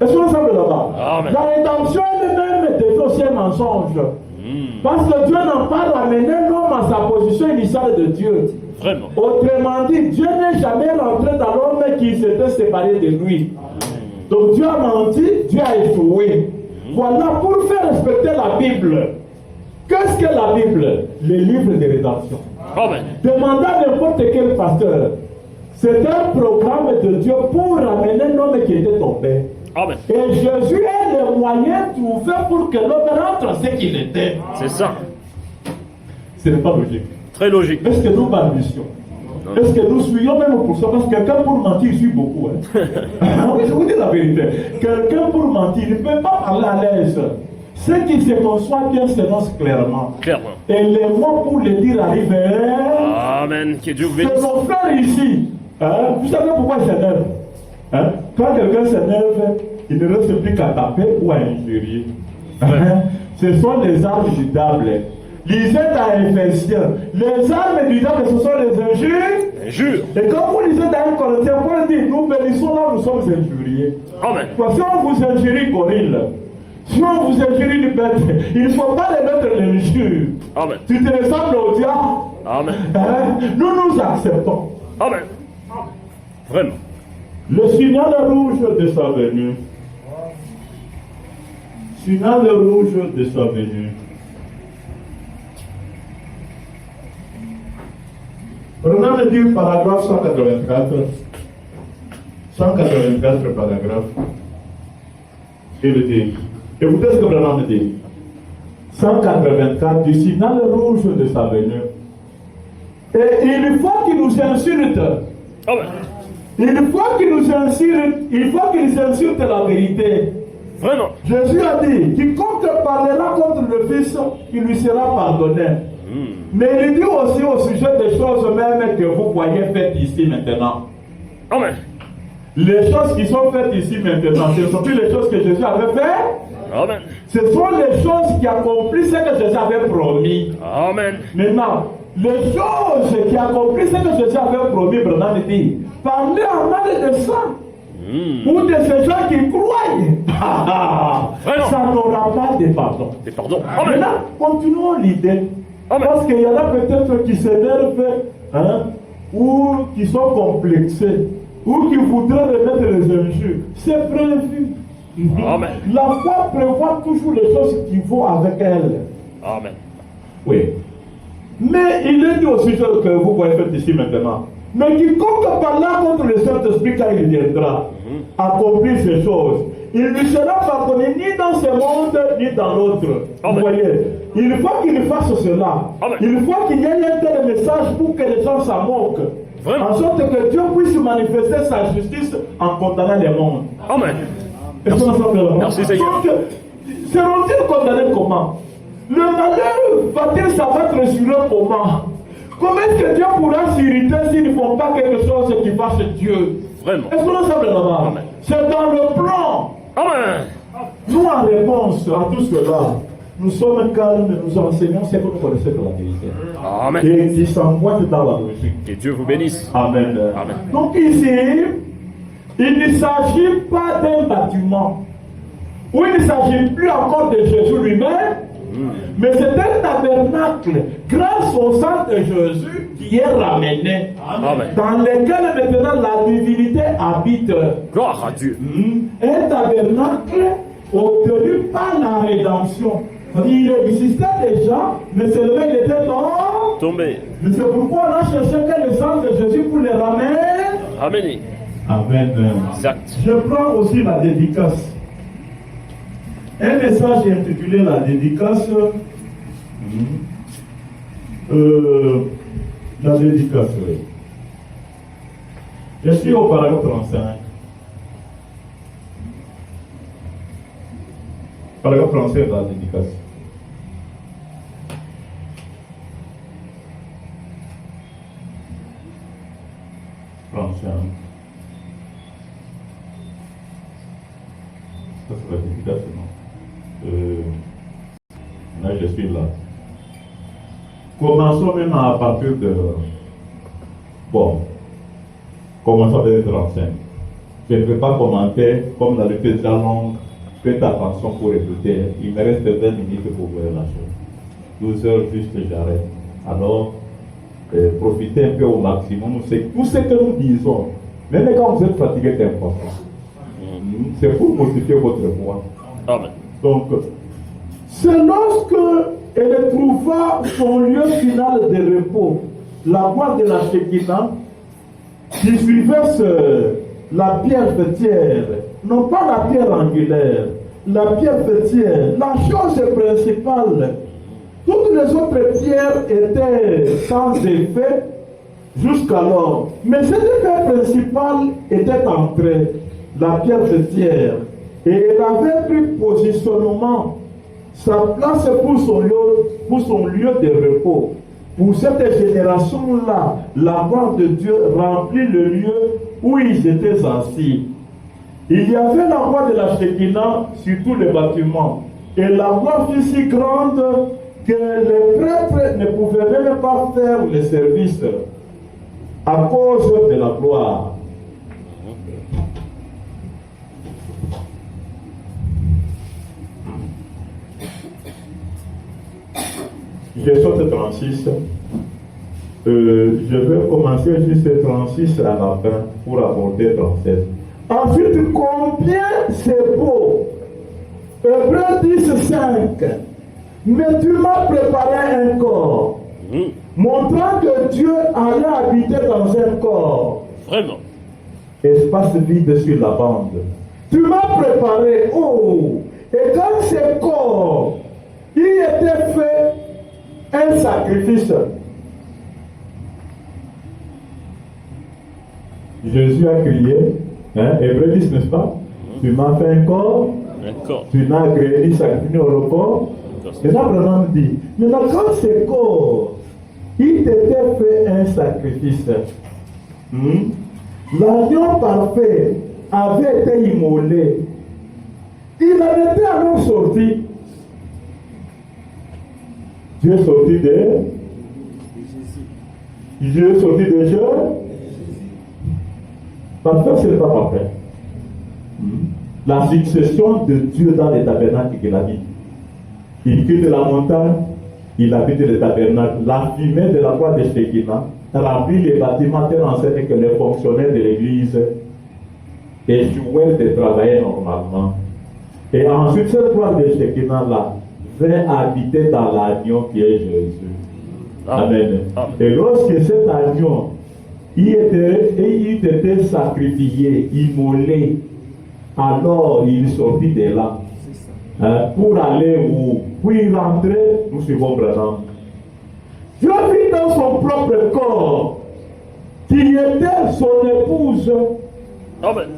Est-ce qu'on semble là-bas? Amen. La rédemption elle-même devient aussi un mensonge. Parce que Dieu n'a pas ramené l'homme à sa position initiale de Dieu. Vraiment. Autrement dit, Dieu n'est jamais rentré dans l'homme qui s'était séparé de lui. Donc Dieu a menti, Dieu a échoué. Voilà, pour faire respecter la Bible. Qu'est-ce que la Bible? Les livres de rédemption. Amen. Demandez à n'importe quel pasteur. C'est un programme de Dieu pour ramener l'homme qui était tombé. Amen. Et Jésus est le moyen trouvé pour que l'homme rentre ce qu'il était. C'est ça. Ce n'est pas logique. Très logique. Est-ce que nous balbutions? Est-ce que nous suivons même pour ça? Parce que quelqu'un pour mentir suit beaucoup. Oui, je vous dis la vérité. Quelqu'un pour mentir, il ne peut pas parler à l'aise. Ce qui se conçoit bien s'énonce clairement. Et les mots pour le dire arrivent. Amen. Que Dieu vous bénisse. C'est mon frère ici. Vous savez pourquoi il s'énerve? Quand quelqu'un s'énerve, il ne reste plus qu'à taper ou à injurier. Ce sont les armes du diable. Lisez à Éphésiens. Les armes du diable, ce sont les injures Jure. Et quand vous lisez dans 1 Corinthiens, Paul dit, nous bénissons là, nous sommes injuriés. Amen. Parce que si on vous injurie Corinne, si on vous injurie du bête, il ne faut pas les mettre l'injure. Amen. Tu te ressembles au diable. Amen. Hein? Nous acceptons. Amen. Vraiment. Le signal rouge de sa venue. Signal rouge de sa venue. Prenons le dire paragraphe 184. 184 paragraphe. Il dit. Écoutez ce que Branham dit. 184 du signal rouge de sa venue. Et il faut qu'il nous insulte. Amen. Il faut qu'il nous insulte. Il faut qu'il nous insulte la vérité. Vraiment. Jésus a dit, quiconque parlera contre le Fils, il lui sera pardonné. Mais il dit aussi au sujet des choses même que vous voyez faites ici maintenant. Amen. Les choses qui sont faites ici maintenant, ce ne sont plus les choses que Jésus avait faites. Amen. Ce sont les choses qui accomplissent ce que Jésus avait promis. Amen. Maintenant, les choses qui accomplissent ce que Jésus avait promis, Branham dit, parlez en mal de ça. Ou de ces gens qui croient. Ça n'aura pas de pardon. Et pardon. Amen. Maintenant, continuons l'idée. Amen. Parce qu'il y en a peut-être qui s'énervent, hein, ou qui sont complexés, ou qui voudraient remettre les injures. C'est prévu. Amen. La foi prévoit toujours les choses qui vont avec elle. Amen. Oui. Mais il est dit aussi que vous voyez faire ici maintenant. Mais quiconque parlera contre le Saint-Esprit quand il viendra, accomplir ces choses, il ne sera pardonné ni dans ce monde, ni dans l'autre. Vous voyez, il faut qu'il fasse cela. Amen. Il faut qu'il y ait un tel message pour que les gens s'en moquent. Vraiment. En sorte que Dieu puisse manifester sa justice en condamnant les mondes. Amen. Est-ce qu'on s'en fait là? Merci, Seigneur. Donc, seront-ils condamnés comment? Le malheur va-t-il s'abattre sur eux comment? Comment est-ce que Dieu pourra s'irriter s'ils ne font pas quelque chose qui fasse Dieu? Vraiment. Est-ce qu'on semble là-bas? Amen. C'est dans le plan. Amen. Nous, en réponse à tout cela, nous sommes calmes et nous enseignons ce que nous connaissons de la vérité. Amen. Et qui s'emboîte dans la logique. Que Dieu vous bénisse. Amen. Amen. Donc ici, il ne s'agit pas d'un bâtiment. Ou il ne s'agit plus encore de Jésus lui-même. Mais c'est un tabernacle grâce au sang de Jésus qui est ramené. Amen. Dans lequel maintenant la divinité habite. Gloire à Dieu. Un tabernacle obtenu par la rédemption. Il existait déjà, mais seulement il était mort. Tombé. Mais c'est pourquoi on a cherché que le sang de Jésus pour les ramener. Amen. Amen. Exact. Je prends aussi la dédicace. Un message intitulé La dédicace. La dédicace, oui. Je suis au paragraphe 35. Paragraphe 35 de la dédicace. Ça c'est la dédicace, non? Là, je suis là. Commençons même à partir de... Bon, commençons avec 35. Je ne vais pas commenter, comme la lecture est déjà longue. Faites attention pour écouter. Il me reste 20 minutes pour voir la chose. 12 heures juste, j'arrête. Alors, profitez un peu au maximum. C'est tout ce que nous disons. Même quand vous êtes fatigué, c'est important. C'est pour modifier votre voix. Amen. Donc, c'est lorsque elle trouva son lieu final de repos, la voie de la Shekinah, qui suivait la pierre fêtière, non pas la pierre angulaire, la pierre fêtière, la chose principale. Toutes les autres pierres étaient sans effet jusqu'alors. Mais cette pierre principale était entrée, la pierre fêtière. Et elle avait pris positionnement, sa place pour son lieu de repos. Pour cette génération-là, la gloire de Dieu remplit le lieu où ils étaient assis. Il y avait la gloire de la Shekinah sur tous les bâtiments. Et la gloire fut si grande que les prêtres ne pouvaient même pas faire le service. à cause de la gloire. Je saute 36. Je vais commencer juste 36 à la fin pour aborder 37. Ensuite, combien c'est beau. Hébreux 10:5. Mais tu m'as préparé un corps, montrant que Dieu allait habiter dans un corps. Vraiment. Espace vide sur la bande. Tu m'as préparé, oh, et quand ce corps, il était fait un sacrifice. Jésus a crié, Hébreux 10, n'est-ce pas? Tu m'as fait un corps, tu n'as agréé ni sacrifié au corps. Et là, Abraham dit, maintenant quand ce corps, il t'était fait un sacrifice, l'agneau parfait avait été immolé. Il en était alors sorti. Dieu est sorti de Dieu est sorti de Dieu. Parfait, ce n'est pas parfait. La succession de Dieu dans les tabernacles qu'il habite. Il quitte la montagne, il habite le tabernacle. La fumée de la croix de Shekinah remplit les bâtiments tels en sorte que les fonctionnaires de l'église échouaient de travailler normalement. Et ensuite, cette croix de Shekinah-là va habiter dans l'agneau qui est Jésus. Amen. Amen. Et lorsque cet agneau il était sacrifié, immolé, alors il sortit de là. Pour aller où? Pour y rentrer, nous suivons Branham. Dieu vit dans son propre corps, qui était son épouse. Amen.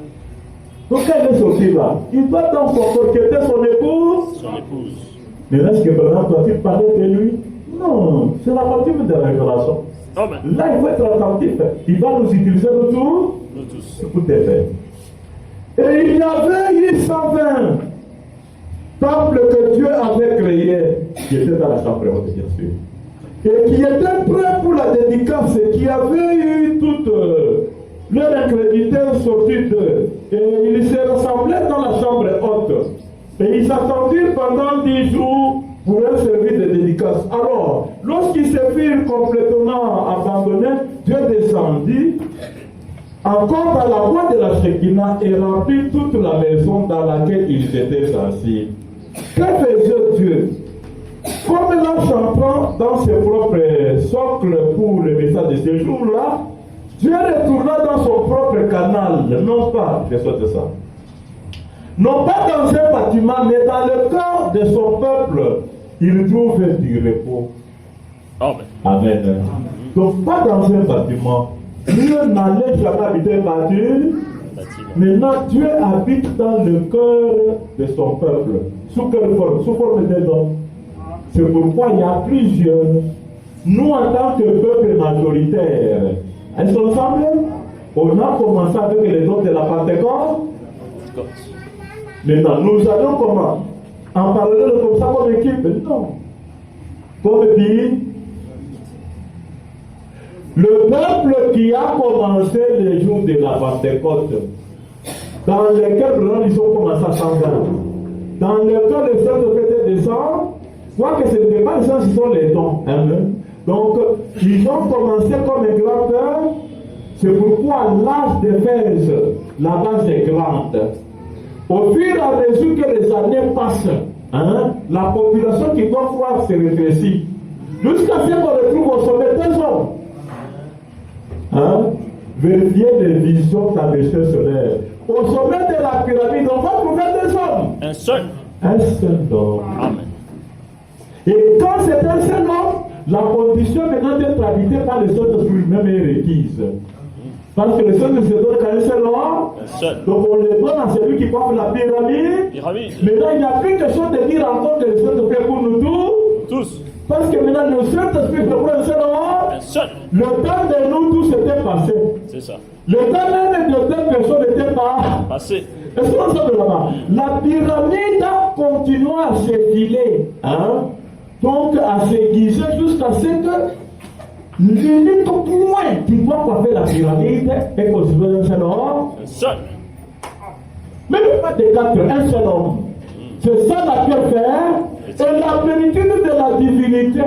Donc elle est sortie là. Il doit dans son corps qui était son épouse. Son épouse. Mais est-ce que Branham doit-il parler de lui? Non, c'est la partie de la révélation. Amen. Là, il faut être attentif. Il va nous utiliser autour. Nous tous. Tout est fait. Et il y avait 120 temples que Dieu avait créés, qui étaient dans la chambre haute, bien sûr, et qui étaient prêts pour la dédicace, qui avaient eu toute leur incrédulité sortie d'eux. Et ils se rassemblaient dans la chambre haute. Et ils attendirent pendant 10 jours pour un service de dédicace. Alors, lorsqu'ils se firent complètement abandonnés, Dieu descendit encore dans la voie de la Shekinah et remplit toute la maison dans laquelle ils étaient assis. Que faisait Dieu? Comme là, chantant dans ses propres socles pour le message de ce jour-là, Dieu retourna dans son propre canal, non pas, je souhaite ça, non pas dans un bâtiment, mais dans le cœur de son peuple, il trouve du repos. Amen. Amen. Donc, pas dans un bâtiment. Dieu n'allait jamais habiter un bâtiment. Maintenant, Dieu habite dans le cœur de son peuple. Sous quelle forme? Sous forme des hommes. C'est pourquoi il y a plusieurs. Nous, en tant que peuple majoritaire, est-ce qu'on ensemble? On a commencé avec les dons de la Pentecôte. Maintenant, nous allons comment? En parler comme ça comme équipe? Non. Comme dit, le peuple qui a commencé les jours de la Pentecôte, dans lesquels ils ont commencé à s'engager, dans lesquels les Saint-Esprit descend, soit que ce n'est pas les gens qui sont les dons. Donc, ils ont commencé comme un grand peuple. C'est pourquoi l'âge d'Éphèse, la base est grande. Au fur et à mesure que les années passent, la population qui doit croire se rétrécit. Jusqu'à ce qu'on retrouve au sommet des hommes. Vérifiez les visions de la l'échelle solaire. Au sommet de la pyramide, on va trouver des hommes. Un seul. Un seul homme. Amen. Et quand c'est un seul homme, la condition maintenant d'être habité par les autres même est requise. Parce que les autres se donnent qu'à un seul homme. Donc on les donne à celui qui porte la pyramide. Maintenant il n'y a plus question de dire encore que les autres fait pour nous tous. Parce que maintenant le Saint-Esprit fait pour un seul homme. Le temps de nous tous était passé. C'est ça. Le temps même de deux personnes n'était pas passé. Est-ce qu'on sort de là-bas? La pyramide a continué à s'épiler. Donc à s'aiguiser jusqu'à ce que L'unique point qui doit coiffer la pyramide est considéré un seul homme. Un seul. Même pas des quatre, un seul homme. C'est ça la pierre fait, et la plénitude de la divinité.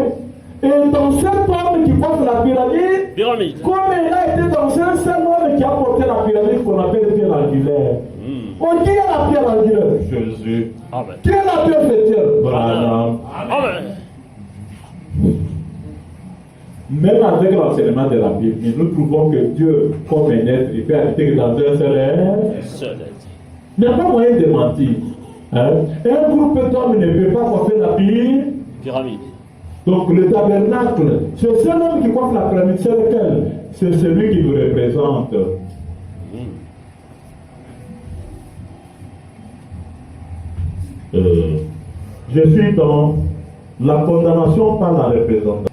Et dans cet homme qui porte la pyramide, comme il a été dans un seul homme qui a porté la pyramide qu'on appelle pierre angulaire. Qui est la pierre angulaire? Jésus. Amen. Qui est la pierre fêtière? Amen. Même avec l'enseignement de la Bible, nous trouvons que Dieu, comme un être, il peut habiter dans un seul être. Il n'y a pas moyen de mentir. Hein? Un groupe d'hommes ne peut pas coiffer la pyramide. Donc le tabernacle, c'est seul homme qui coiffe la pyramide, c'est lequel? C'est celui qui nous représente. Je suis dans la condamnation par la représentation.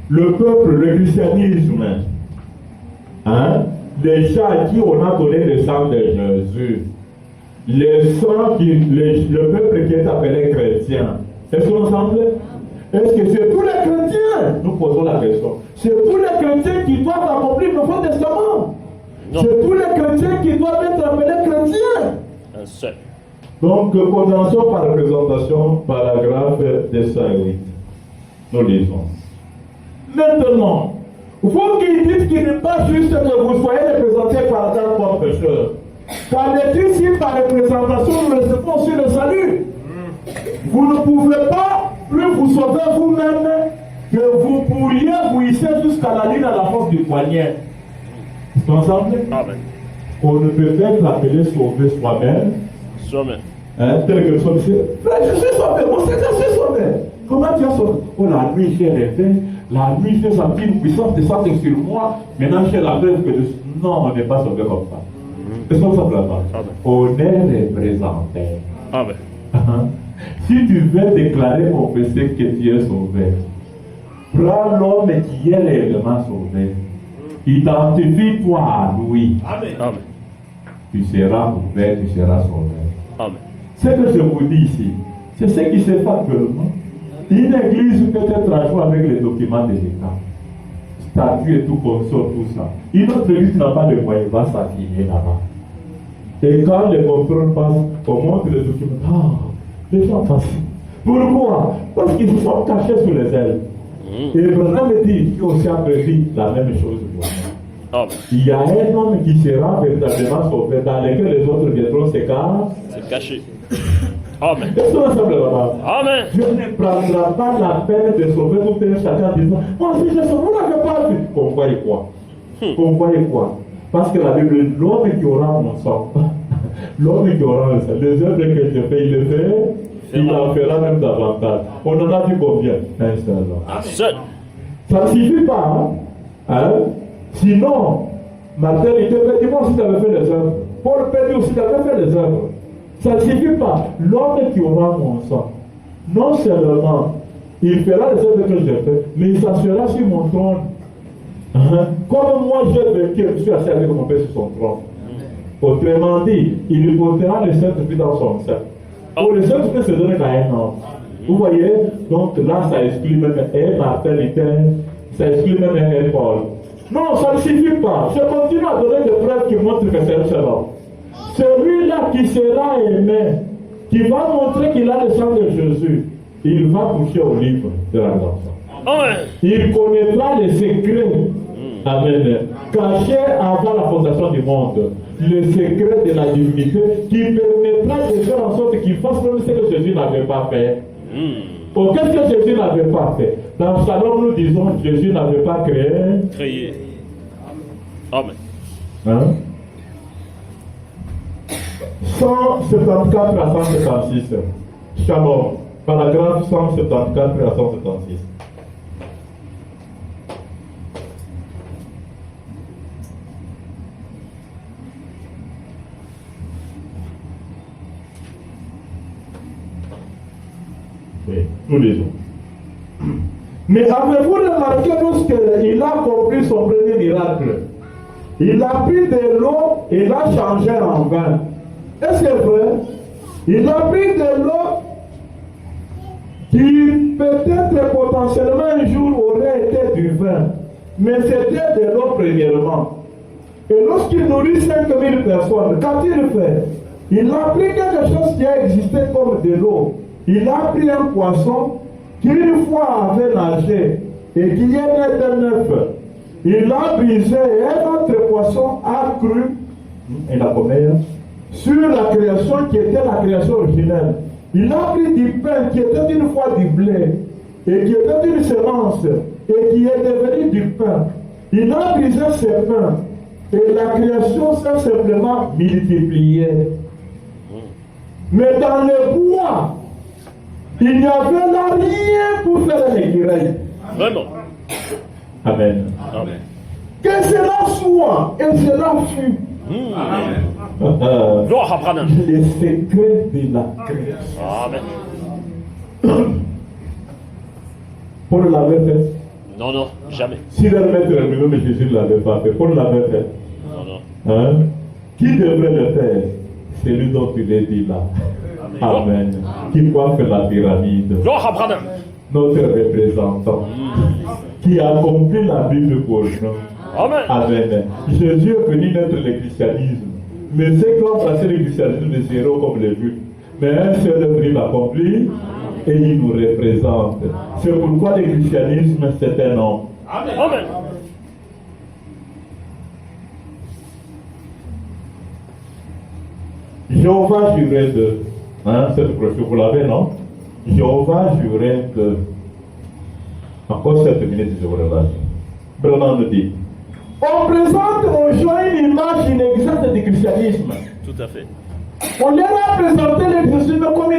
Le peuple, le christianisme, hein, les gens à qui on a donné le sang de Jésus, le peuple qui est appelé chrétien, est-ce qu'on semble? Est-ce que c'est tous les chrétiens? Nous posons la question. C'est tous les chrétiens qui doivent accomplir le Nouveau Testament. C'est tous les chrétiens qui doivent être appelés chrétiens. Un seul. Donc, condamnation par représentation, paragraphe 208. Nous lisons. Maintenant, vous qui dites qu'il n'est pas juste que vous soyez représenté par un bon pécheur, car les si par représentation nous recevons sur le salut. Vous ne pouvez pas plus vous sauver vous-même que vous pourriez vous hisser jusqu'à la ligne à la force du poignet. Est-ce qu'on ensemble? Amen. On ne peut être appelé sauver soi-même. Soi-même. Hein, tel que le somme, frère, je suis sauvé, mon Seigneur, je suis sauvé. Comment tu as sauvé? Oh, la nuit, j'ai rêvé. La nuit, j'ai senti une puissance descendre sur moi. Maintenant, j'ai la preuve que non, on n'est pas sauvé comme ça. C'est ça simplement. On est représenté. Amen. Si tu veux déclarer, confesser que tu es sauvé, prends l'homme qui est réellement sauvé. Identifie-toi à lui. Amen. Tu seras ouvert, tu seras sauvé. Amen. Ce que je vous dis ici, c'est ce qui se fait actuellement. Une église peut être à jour avec les documents de l'État, statuts et tout comme ça, tout ça. Une autre église n'a pas de moyens, va s'affilier là-bas. Et quand les contrôles passent, on montre les documents. Ah, les gens passent. Pourquoi? Parce qu'ils se sont cachés sous les ailes. Et Branham dit qu'il aussi appris la même chose. Il y a un homme qui sera véritablement sauvé, dans lequel les autres viendront se cacher. Amen. Amen. Dieu ne prendra pas la peine de sauver tout un chacun en disant, moi si je sauve, vous n'avez pas vu. Qu'on voyait quoi? Qu'on voyait quoi? Parce que la Bible, l'homme qui aura mon sang, l'homme qui aura mon sang, les œuvres que je fais, il le fait, il en fera même davantage. On en a vu combien? Un seul. Ça ne suffit pas, hein? Sinon, Martin, il te dit, moi aussi j'avais fait les œuvres. Paul peut dire aussi j'avais fait les œuvres. Ça ne suffit pas. L'homme qui aura mon sang, non seulement il fera les œuvres que j'ai fait, mais il s'assurera sur mon trône. Comme moi j'ai vécu, je suis assis avec mon Père sur son trône. Autrement dit, il lui portera le Saint-Esprit dans son sein. Pour le Saint-Esprit se donne à un homme. Vous voyez, donc là ça exclut même un Martin Luther, ça exclut même un Paul. Non, ça ne suffit pas. Je continue à donner des preuves qui montrent que c'est un seul homme. Celui-là qui sera aimé, qui va montrer qu'il a le sang de Jésus, il va toucher au livre de la rédemption. Il connaîtra les secrets, amen, cachés avant la fondation du monde. Le secret de la divinité qui permettra de faire en sorte qu'il fasse même ce que Jésus n'avait pas fait. Oh, qu'est-ce que Jésus n'avait pas fait? Dans le salon, nous disons Jésus n'avait pas créé. Amen. Hein? 174 à 176. Shalom. Paragraphe 174 à 176. Oui, nous lisons. Mais avez-vous remarqué lorsqu'il a accompli son premier miracle? Il a pris de l'eau et l'a changé en vin. Est-ce que c'est vrai? Il a pris de l'eau qui peut-être potentiellement un jour aurait été du vin. mais c'était de l'eau premièrement. Et lorsqu'il nourrit 5000 personnes, qu'est-ce qu'il fait? Il a pris quelque chose qui a existé comme de l'eau. Il a pris un poisson qui une fois avait nagé et qui est né d'un œuf. Il l'a brisé et un autre poisson a cru, et la commère, sur la création qui était la création originelle. Il a pris du pain qui était une fois du blé et qui était une semence et qui est devenu du pain. Il a brisé ce pain et la création s'est simplement multipliée. Mais dans le bois, il n'y avait là rien pour faire un écureuil. Vraiment. Amen. Amen. Que cela soit et cela fut. Gloire à Branham. Les secrets de la création. Amen. Paul l'avait fait. Non, non, jamais. Si le maître lui-même Jésus ne l'avait pas fait, Paul l'avait fait. Non, non. Hein? Qui devrait le faire? C'est lui dont il est dit là. Amen. Qui coiffe la pyramide. Gloire à Branham. Notre représentant. Qui accomplit la Bible pour nous. Amen. Amen. Jésus est venu naître le christianisme. Mais ceux qui ont passé le christianisme ne seront comme les vues. Mais un seul œuvre il l'accomplit et il nous représente. C'est pourquoi le christianisme c'est un homme. Amen. Jéhovah jurait de. Cette brochure, vous l'avez, non? Jéhovah jurait de. Encore 7 minutes, je vous relâche. Brennan nous dit. On présente aux gens une image inexacte du christianisme. Tout à fait. On leur a présenté le christianisme comme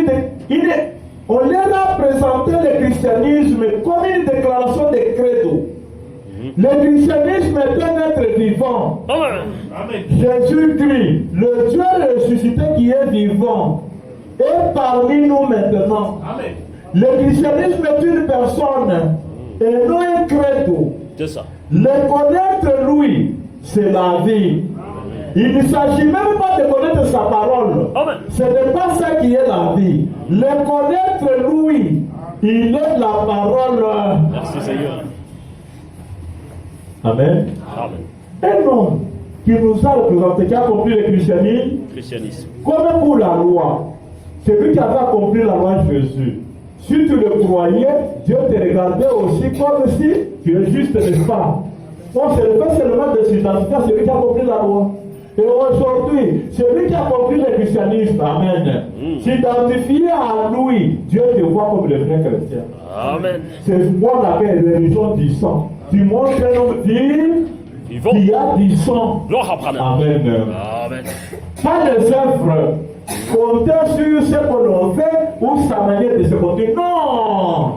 on leur a présenté le christianisme comme une déclaration de credo. Le christianisme est un être vivant. Amen. Jésus-Christ, le Dieu ressuscité qui est vivant, est parmi nous maintenant. Amen. Le christianisme est une personne et non un credo. C'est ça. Le connaître lui, c'est la vie. Il ne s'agit même pas de connaître sa parole. Amen. Ce n'est pas ça qui est la vie. Le connaître lui, il est la parole. Merci Seigneur. Amen. Amen. Un homme qui nous a représenté, qui a accompli le Christianisme. comme pour la loi. C'est lui qui avait accompli la loi de Jésus. Si tu le croyais, Dieu te regardait aussi comme si tu es juste, n'est-ce pas? On se le fait seulement de s'identifier à celui qui a accompli la loi. Et aujourd'hui, celui qui a accompli le christianisme, amen, s'identifier à lui, Dieu te voit comme le vrai chrétien. Amen. C'est moi l'appelle religion du sang. Tu montres un homme qui a du sang. Gloire à Branham. Amen. Amen. Pas les œuvres. Compter sur ce que l'on fait ou sa manière de se conduire. Non!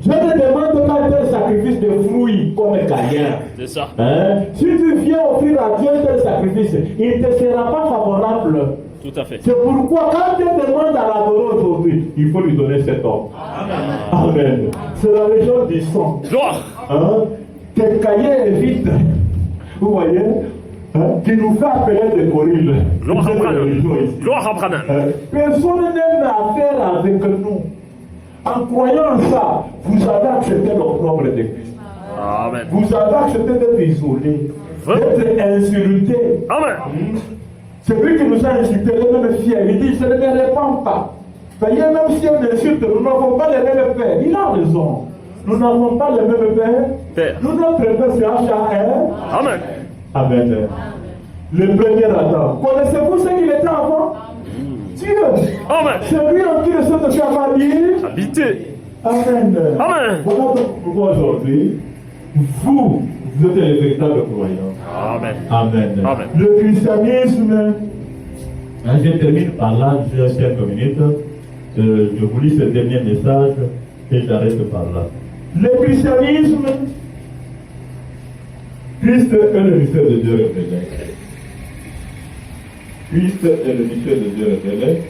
Je te demande pas de sacrifice de fruits comme Caïn. C'est ça. Si tu viens offrir à Dieu tel sacrifice, il ne te sera pas favorable. Tout à fait. C'est pourquoi quand Dieu demande à l'adorer aujourd'hui, il faut lui donner cet homme. Amen. Amen. C'est la région du sang. Gloire. Que Caïn évite. Vous voyez? Qui nous fait appeler des gorilles. Gloire à Branham. Gloire à Branham. Personne n'aime affaire avec nous. En croyant ça, vous avez accepté l'opprobre de Christ. Amen. Vous avez accepté d'être isolé, d'être insulté. Amen. C'est lui qui nous a insulté, le même fier. Il dit, je ne me répands pas. D'ailleurs, même si on insulte, nous n'avons pas les mêmes pères. Il a raison. Nous n'avons pas les mêmes pères. Nous, notre père, c'est H.A.R. Amen. Amen. Le premier Adam. Connaissez-vous ce qu'il était avant? Dieu. Amen. C'est lui en qui le Saint-Esprit a dit. Habiter. Amen. Amen. Voilà pourquoi aujourd'hui, vous êtes les véritables croyants. Amen. Amen. Amen. Le christianisme, je termine par là, j'ai 5 minutes. Je vous lis ce dernier message et j'arrête par là. Le christianisme, Christ est le mystère de Dieu révélé. Christ est le mystère de Dieu révélé.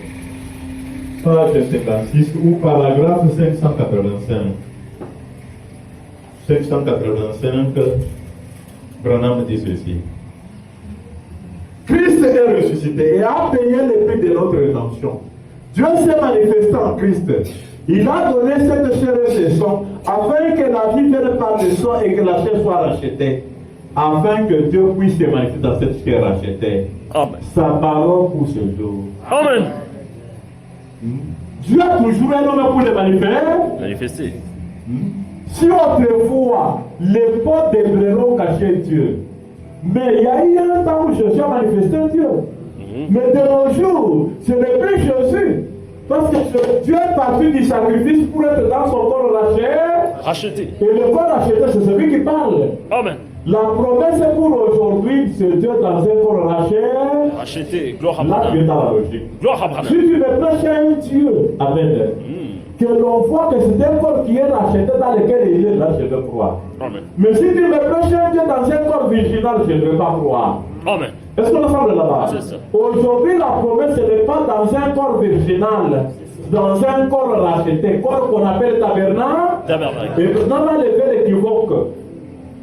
Page 56 ou paragraphe 585. 585, Branham dit ceci. Christ est ressuscité et a payé le prix de notre rédemption. Dieu s'est manifesté en Christ Il a donné cette chair et ce sang afin que la vie vienne par le sang et que la chair soit rachetée. Afin que Dieu puisse se manifester dans cette chair rachetée. Amen. Sa parole pour ce jour. Amen. Dieu a toujours un homme pour les Manifester. Si autrefois, les portes des Brélons cachaient Dieu, mais il y a eu un temps où Jésus a manifesté Dieu. Mais de nos jours, ce n'est plus Jésus. Parce que Dieu est parti du sacrifice pour être dans son corps Racheté. Et le corps racheté, c'est celui qui parle. Amen. La promesse pour aujourd'hui, c'est Dieu dans un corps racheté. Racheté. Gloire à Là, tu es Branham. dans la logique. Gloire à Si Branham. tu me prêches un Dieu, Amen, que l'on voit que c'est un corps qui est racheté dans lequel il est, là, je vais croire. Amen. Mais si tu me prêches un Dieu dans un corps virginal, je ne vais pas croire. Amen. Est-ce qu'on semble là-bas? C'est ça. Aujourd'hui, la promesse n'est pas dans un corps virginal, dans un corps racheté, corps qu'on appelle tabernacle. Tabernacle. Et dans la levé l'équivoque,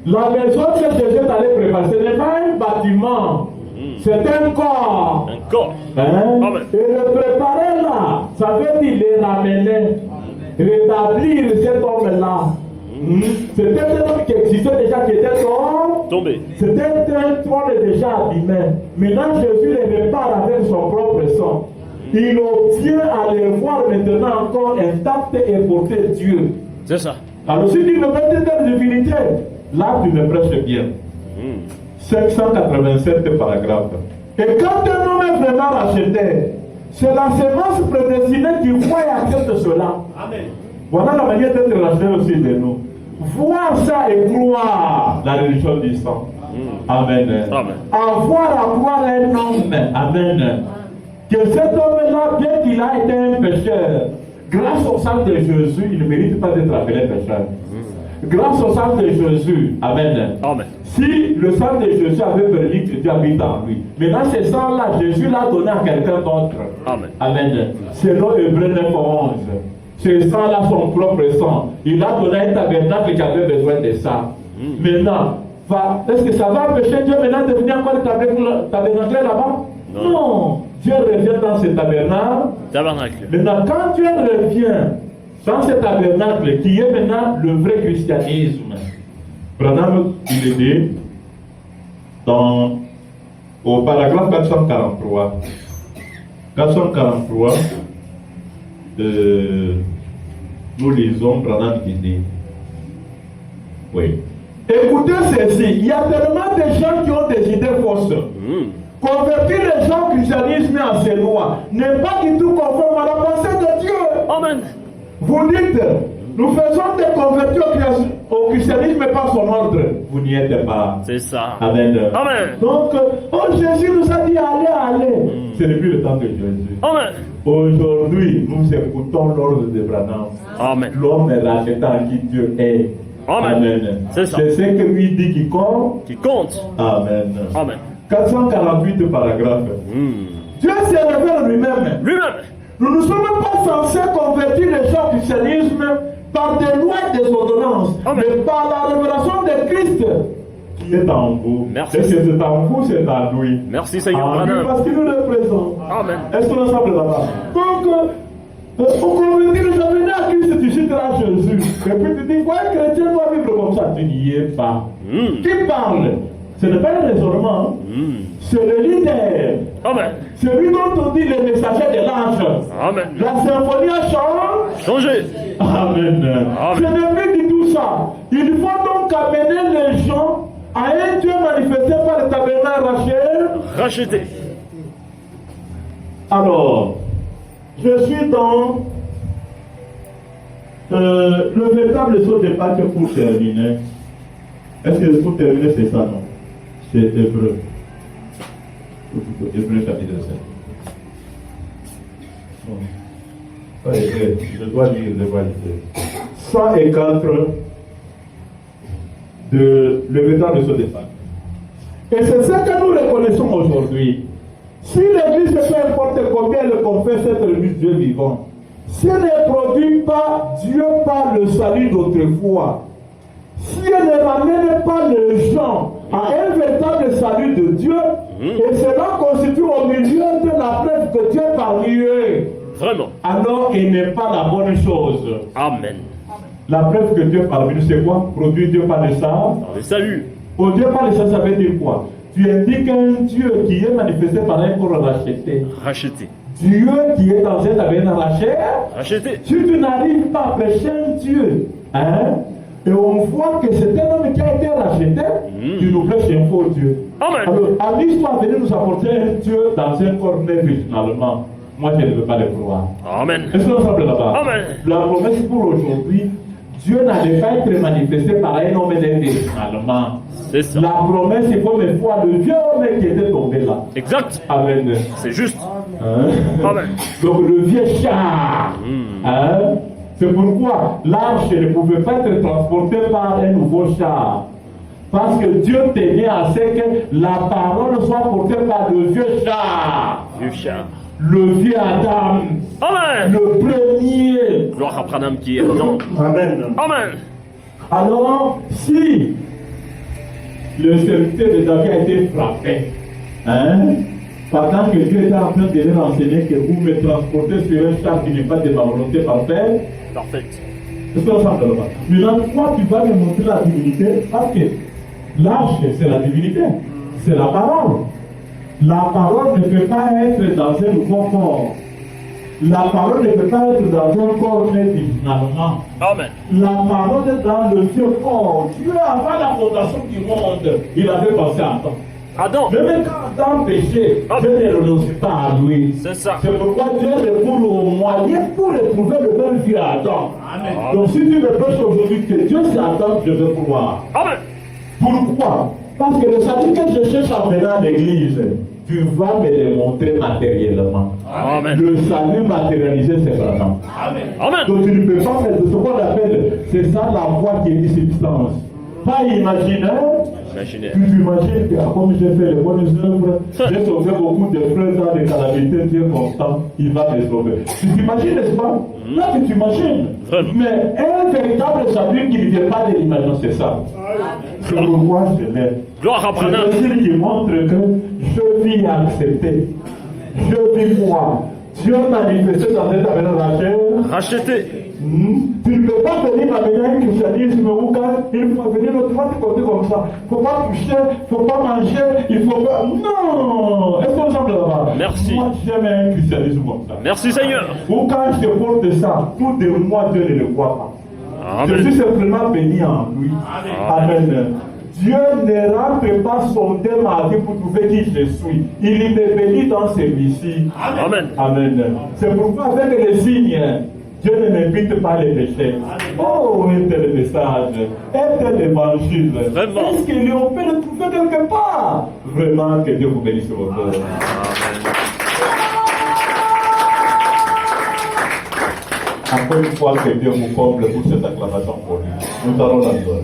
la maison que Jésus est allé préparer, ce n'est pas un bâtiment, c'est un corps. Un corps. Hein? Amen. Et le préparer là, ça veut dire les ramener, rétablir cet homme-là. C'était un homme qui existait déjà, qui était Tombé. c'était un trône déjà abîmé. Maintenant, Jésus les répare avec son propre sang. Il obtient à les voir maintenant encore intacts et porter Dieu. C'est ça. Alors, si tu me mets de divinité, là, tu me prêches bien. 587 paragraphes. Et quand un homme est vraiment racheté, c'est la semence prédestinée qui croit et accepte cela. Amen. Voilà la manière d'être racheté aussi de nous. Voir ça et croire la religion du sang. Amen. Amen. Avoir à croire un homme. Amen. Que cet homme-là, bien qu'il a été un pécheur, grâce au sang de Jésus, il ne mérite pas d'être appelé pécheur. Grâce au sang de Jésus, Amen. Amen. Si le sang de Jésus avait permis que Dieu habite en lui, maintenant ce sang-là, Jésus l'a donné à quelqu'un d'autre. Amen. Amen. Selon Hébreux 9:11. Ce sang-là, son propre sang. Il a donné un tabernacle qui avait besoin de ça. Maintenant, est-ce que ça va empêcher Dieu maintenant de venir encore tabernacle là-bas? Non. Dieu revient dans ce tabernacle. Tabernacle. Maintenant, quand Dieu revient dans ce tabernacle qui est maintenant le vrai christianisme, Branham, il est dit au paragraphe 443. 443, nous lisons Branham qui dit, oui. Écoutez ceci, il y a tellement de gens qui ont des idées fausses. Convertir les gens au christianisme et à ses lois n'est pas du tout conforme à la pensée de Dieu. Amen. Vous dites, nous faisons des convertis au christianisme mais pas son ordre. Vous n'y êtes pas. C'est ça. Amen. Amen. Donc, Jésus nous a dit allez. C'est depuis le temps de Jésus. Amen. Aujourd'hui, nous écoutons l'ordre de Branham. Amen. L'homme est racheté en qui Dieu est. Amen. C'est ça. C'est ce que lui dit qui compte. Qui compte. Amen. Amen. 448 paragraphes. Dieu s'est révélé lui-même. Lui-même. Nous ne sommes pas censés convertir les gens au christianisme par des lois et des ordonnances, Amen. mais par la révélation de Christ qui est en vous. Merci. Est-ce que c'est en vous, c'est en lui? Merci Seigneur. En lui, Branham. parce qu'il nous le présente. Amen. Est-ce qu'on ensemble là-bas? Donc, pour convertir les gens, venez à Christ, tu cites à Jésus. Et puis tu dis, ouais, chrétien doit vivre comme ça. Tu n'y es pas. Qui parle? Ce n'est pas un raisonnement. C'est le leader. Amen. Celui dont on dit les messagers de l'ange. Amen. La symphonie a changé. Changez. Amen. Amen. Ce n'est plus du tout ça. Il faut donc amener les gens à un Dieu manifesté par le tabernacle Racheté. Alors, je suis dans le véritable saut de Pâques pour terminer. Est-ce que pour terminer c'est ça, non? C'est Hébreu. Hébreu chapitre 7. Bon. Ouais, je dois lire. 104 de le véritable saut de Pâques. Et c'est ça que nous reconnaissons aujourd'hui. Si l'Église, peu importe combien elle confesse être l'Église Dieu vivant, si elle ne produit pas Dieu par le salut d'autrefois, si elle ne ramène pas les gens à un véritable salut de Dieu, et cela constitue au milieu de la preuve que Dieu est parmi eux. Vraiment. alors il n'est pas la bonne chose. Amen. La preuve que Dieu est parvenu, c'est quoi? Produit Dieu par le sang. Par le salut. Au Dieu par le sang, ça veut dire quoi? Tu indiques un Dieu qui est manifesté par un corps racheté. Racheté. Dieu qui est dans un tabernacle racheté. Racheté. Si tu n'arrives pas à prêcher un Dieu, hein, et on voit que c'est un homme qui a été racheté, tu nous prêches un faux Dieu. Amen. Alors, à l'histoire, venez nous apporter un Dieu dans un corps neuf finalement. Moi, je ne veux pas le croire. Amen. Est-ce qu'on semble là-bas? Amen. La promesse pour aujourd'hui, Dieu n'allait pas être manifesté par un homme neuf finalement. C'est ça. La promesse, il faut me voir le vieux homme qui était tombé là. Exact. Amen. C'est juste. Hein? Amen. Donc le vieux char. Hein? C'est pourquoi l'arche ne pouvait pas être transportée par un nouveau char. Parce que Dieu tenait à ce que la parole soit portée par le vieux char. Vieux char. Le vieux Adam. Amen. Le premier. Gloire à Branham qui est dedans. Amen. Amen. Alors, si le serviteur de David a été frappé, hein, pendant que Dieu était en train de leur enseigner que vous me transportez sur un char qui n'est pas de ma volonté parfaite, Parfait. est-ce qu'on s'entend là-bas? Maintenant, toi, tu vas me montrer la divinité parce que l'arche, c'est la divinité, c'est la parole. La parole ne peut pas être dans un nouveau corps. La parole ne peut pas être dans un corps net finalement. Amen. La parole est dans le vieux corps. Dieu, avant la fondation du monde, il avait pensé à Adam. Adam. Même quand Adam péchait, Dieu ne renonce pas à lui. C'est ça. C'est pourquoi Dieu recourt au moyen pour retrouver le même vieux Adam. Amen. Donc si tu me prêches aujourd'hui que Dieu c'est Adam, je veux croire. Amen. Pourquoi? Parce que le salut que je cherche en venant à l'église, tu vas me le montrer matériellement. Amen. Le salut matérialisé, c'est vraiment. Amen. Amen. Donc tu ne peux pas faire de ce qu'on appelle, c'est ça la voix qui est une substance. Pas imaginaire. Imaginaire. Tu t'imagines que comme j'ai fait les bonnes œuvres, j'ai sauvé beaucoup de frères dans des calamités, Dieu constant, il va les sauver. Tu t'imagines, n'est-ce pas? Là, tu t'imagines. Vraiment. Mais un véritable salut qui ne vient pas de l'imagination, c'est ça. C'est pourquoi je l'ai. Gloire à C'est Branham. un signe qui montre que je vis accepté. Je vis moi. Dieu manifesté dans cette affaire de la chair. Racheté. Tu ne peux pas venir m'amener un christianisme où quand il faut venir autrement te côté comme ça. Il ne faut pas toucher, il ne faut pas manger, il ne faut pas. Non! Est-ce qu'on semble là-bas? Merci. Moi, j'aime un christianisme comme ça. Merci Seigneur. Ou quand je porte ça, tout de moi, Dieu ne le voit pas. Je Amen. suis simplement béni en lui. Amen. Dieu ne rentre pas sonder ma vie pour trouver qui je suis. Il me bénit dans celui-ci. Amen. Amen. C'est pourquoi avec les signes, Dieu ne m'invite pas les péchés. Oh, un tel message, un tel évangile. Vraiment. Est-ce qu'on peut le trouver quelque part? Vraiment, que Dieu vous bénisse votre cœur. Encore une fois, que Dieu vous comble pour cette acclamation pour lui. Nous allons la gloire.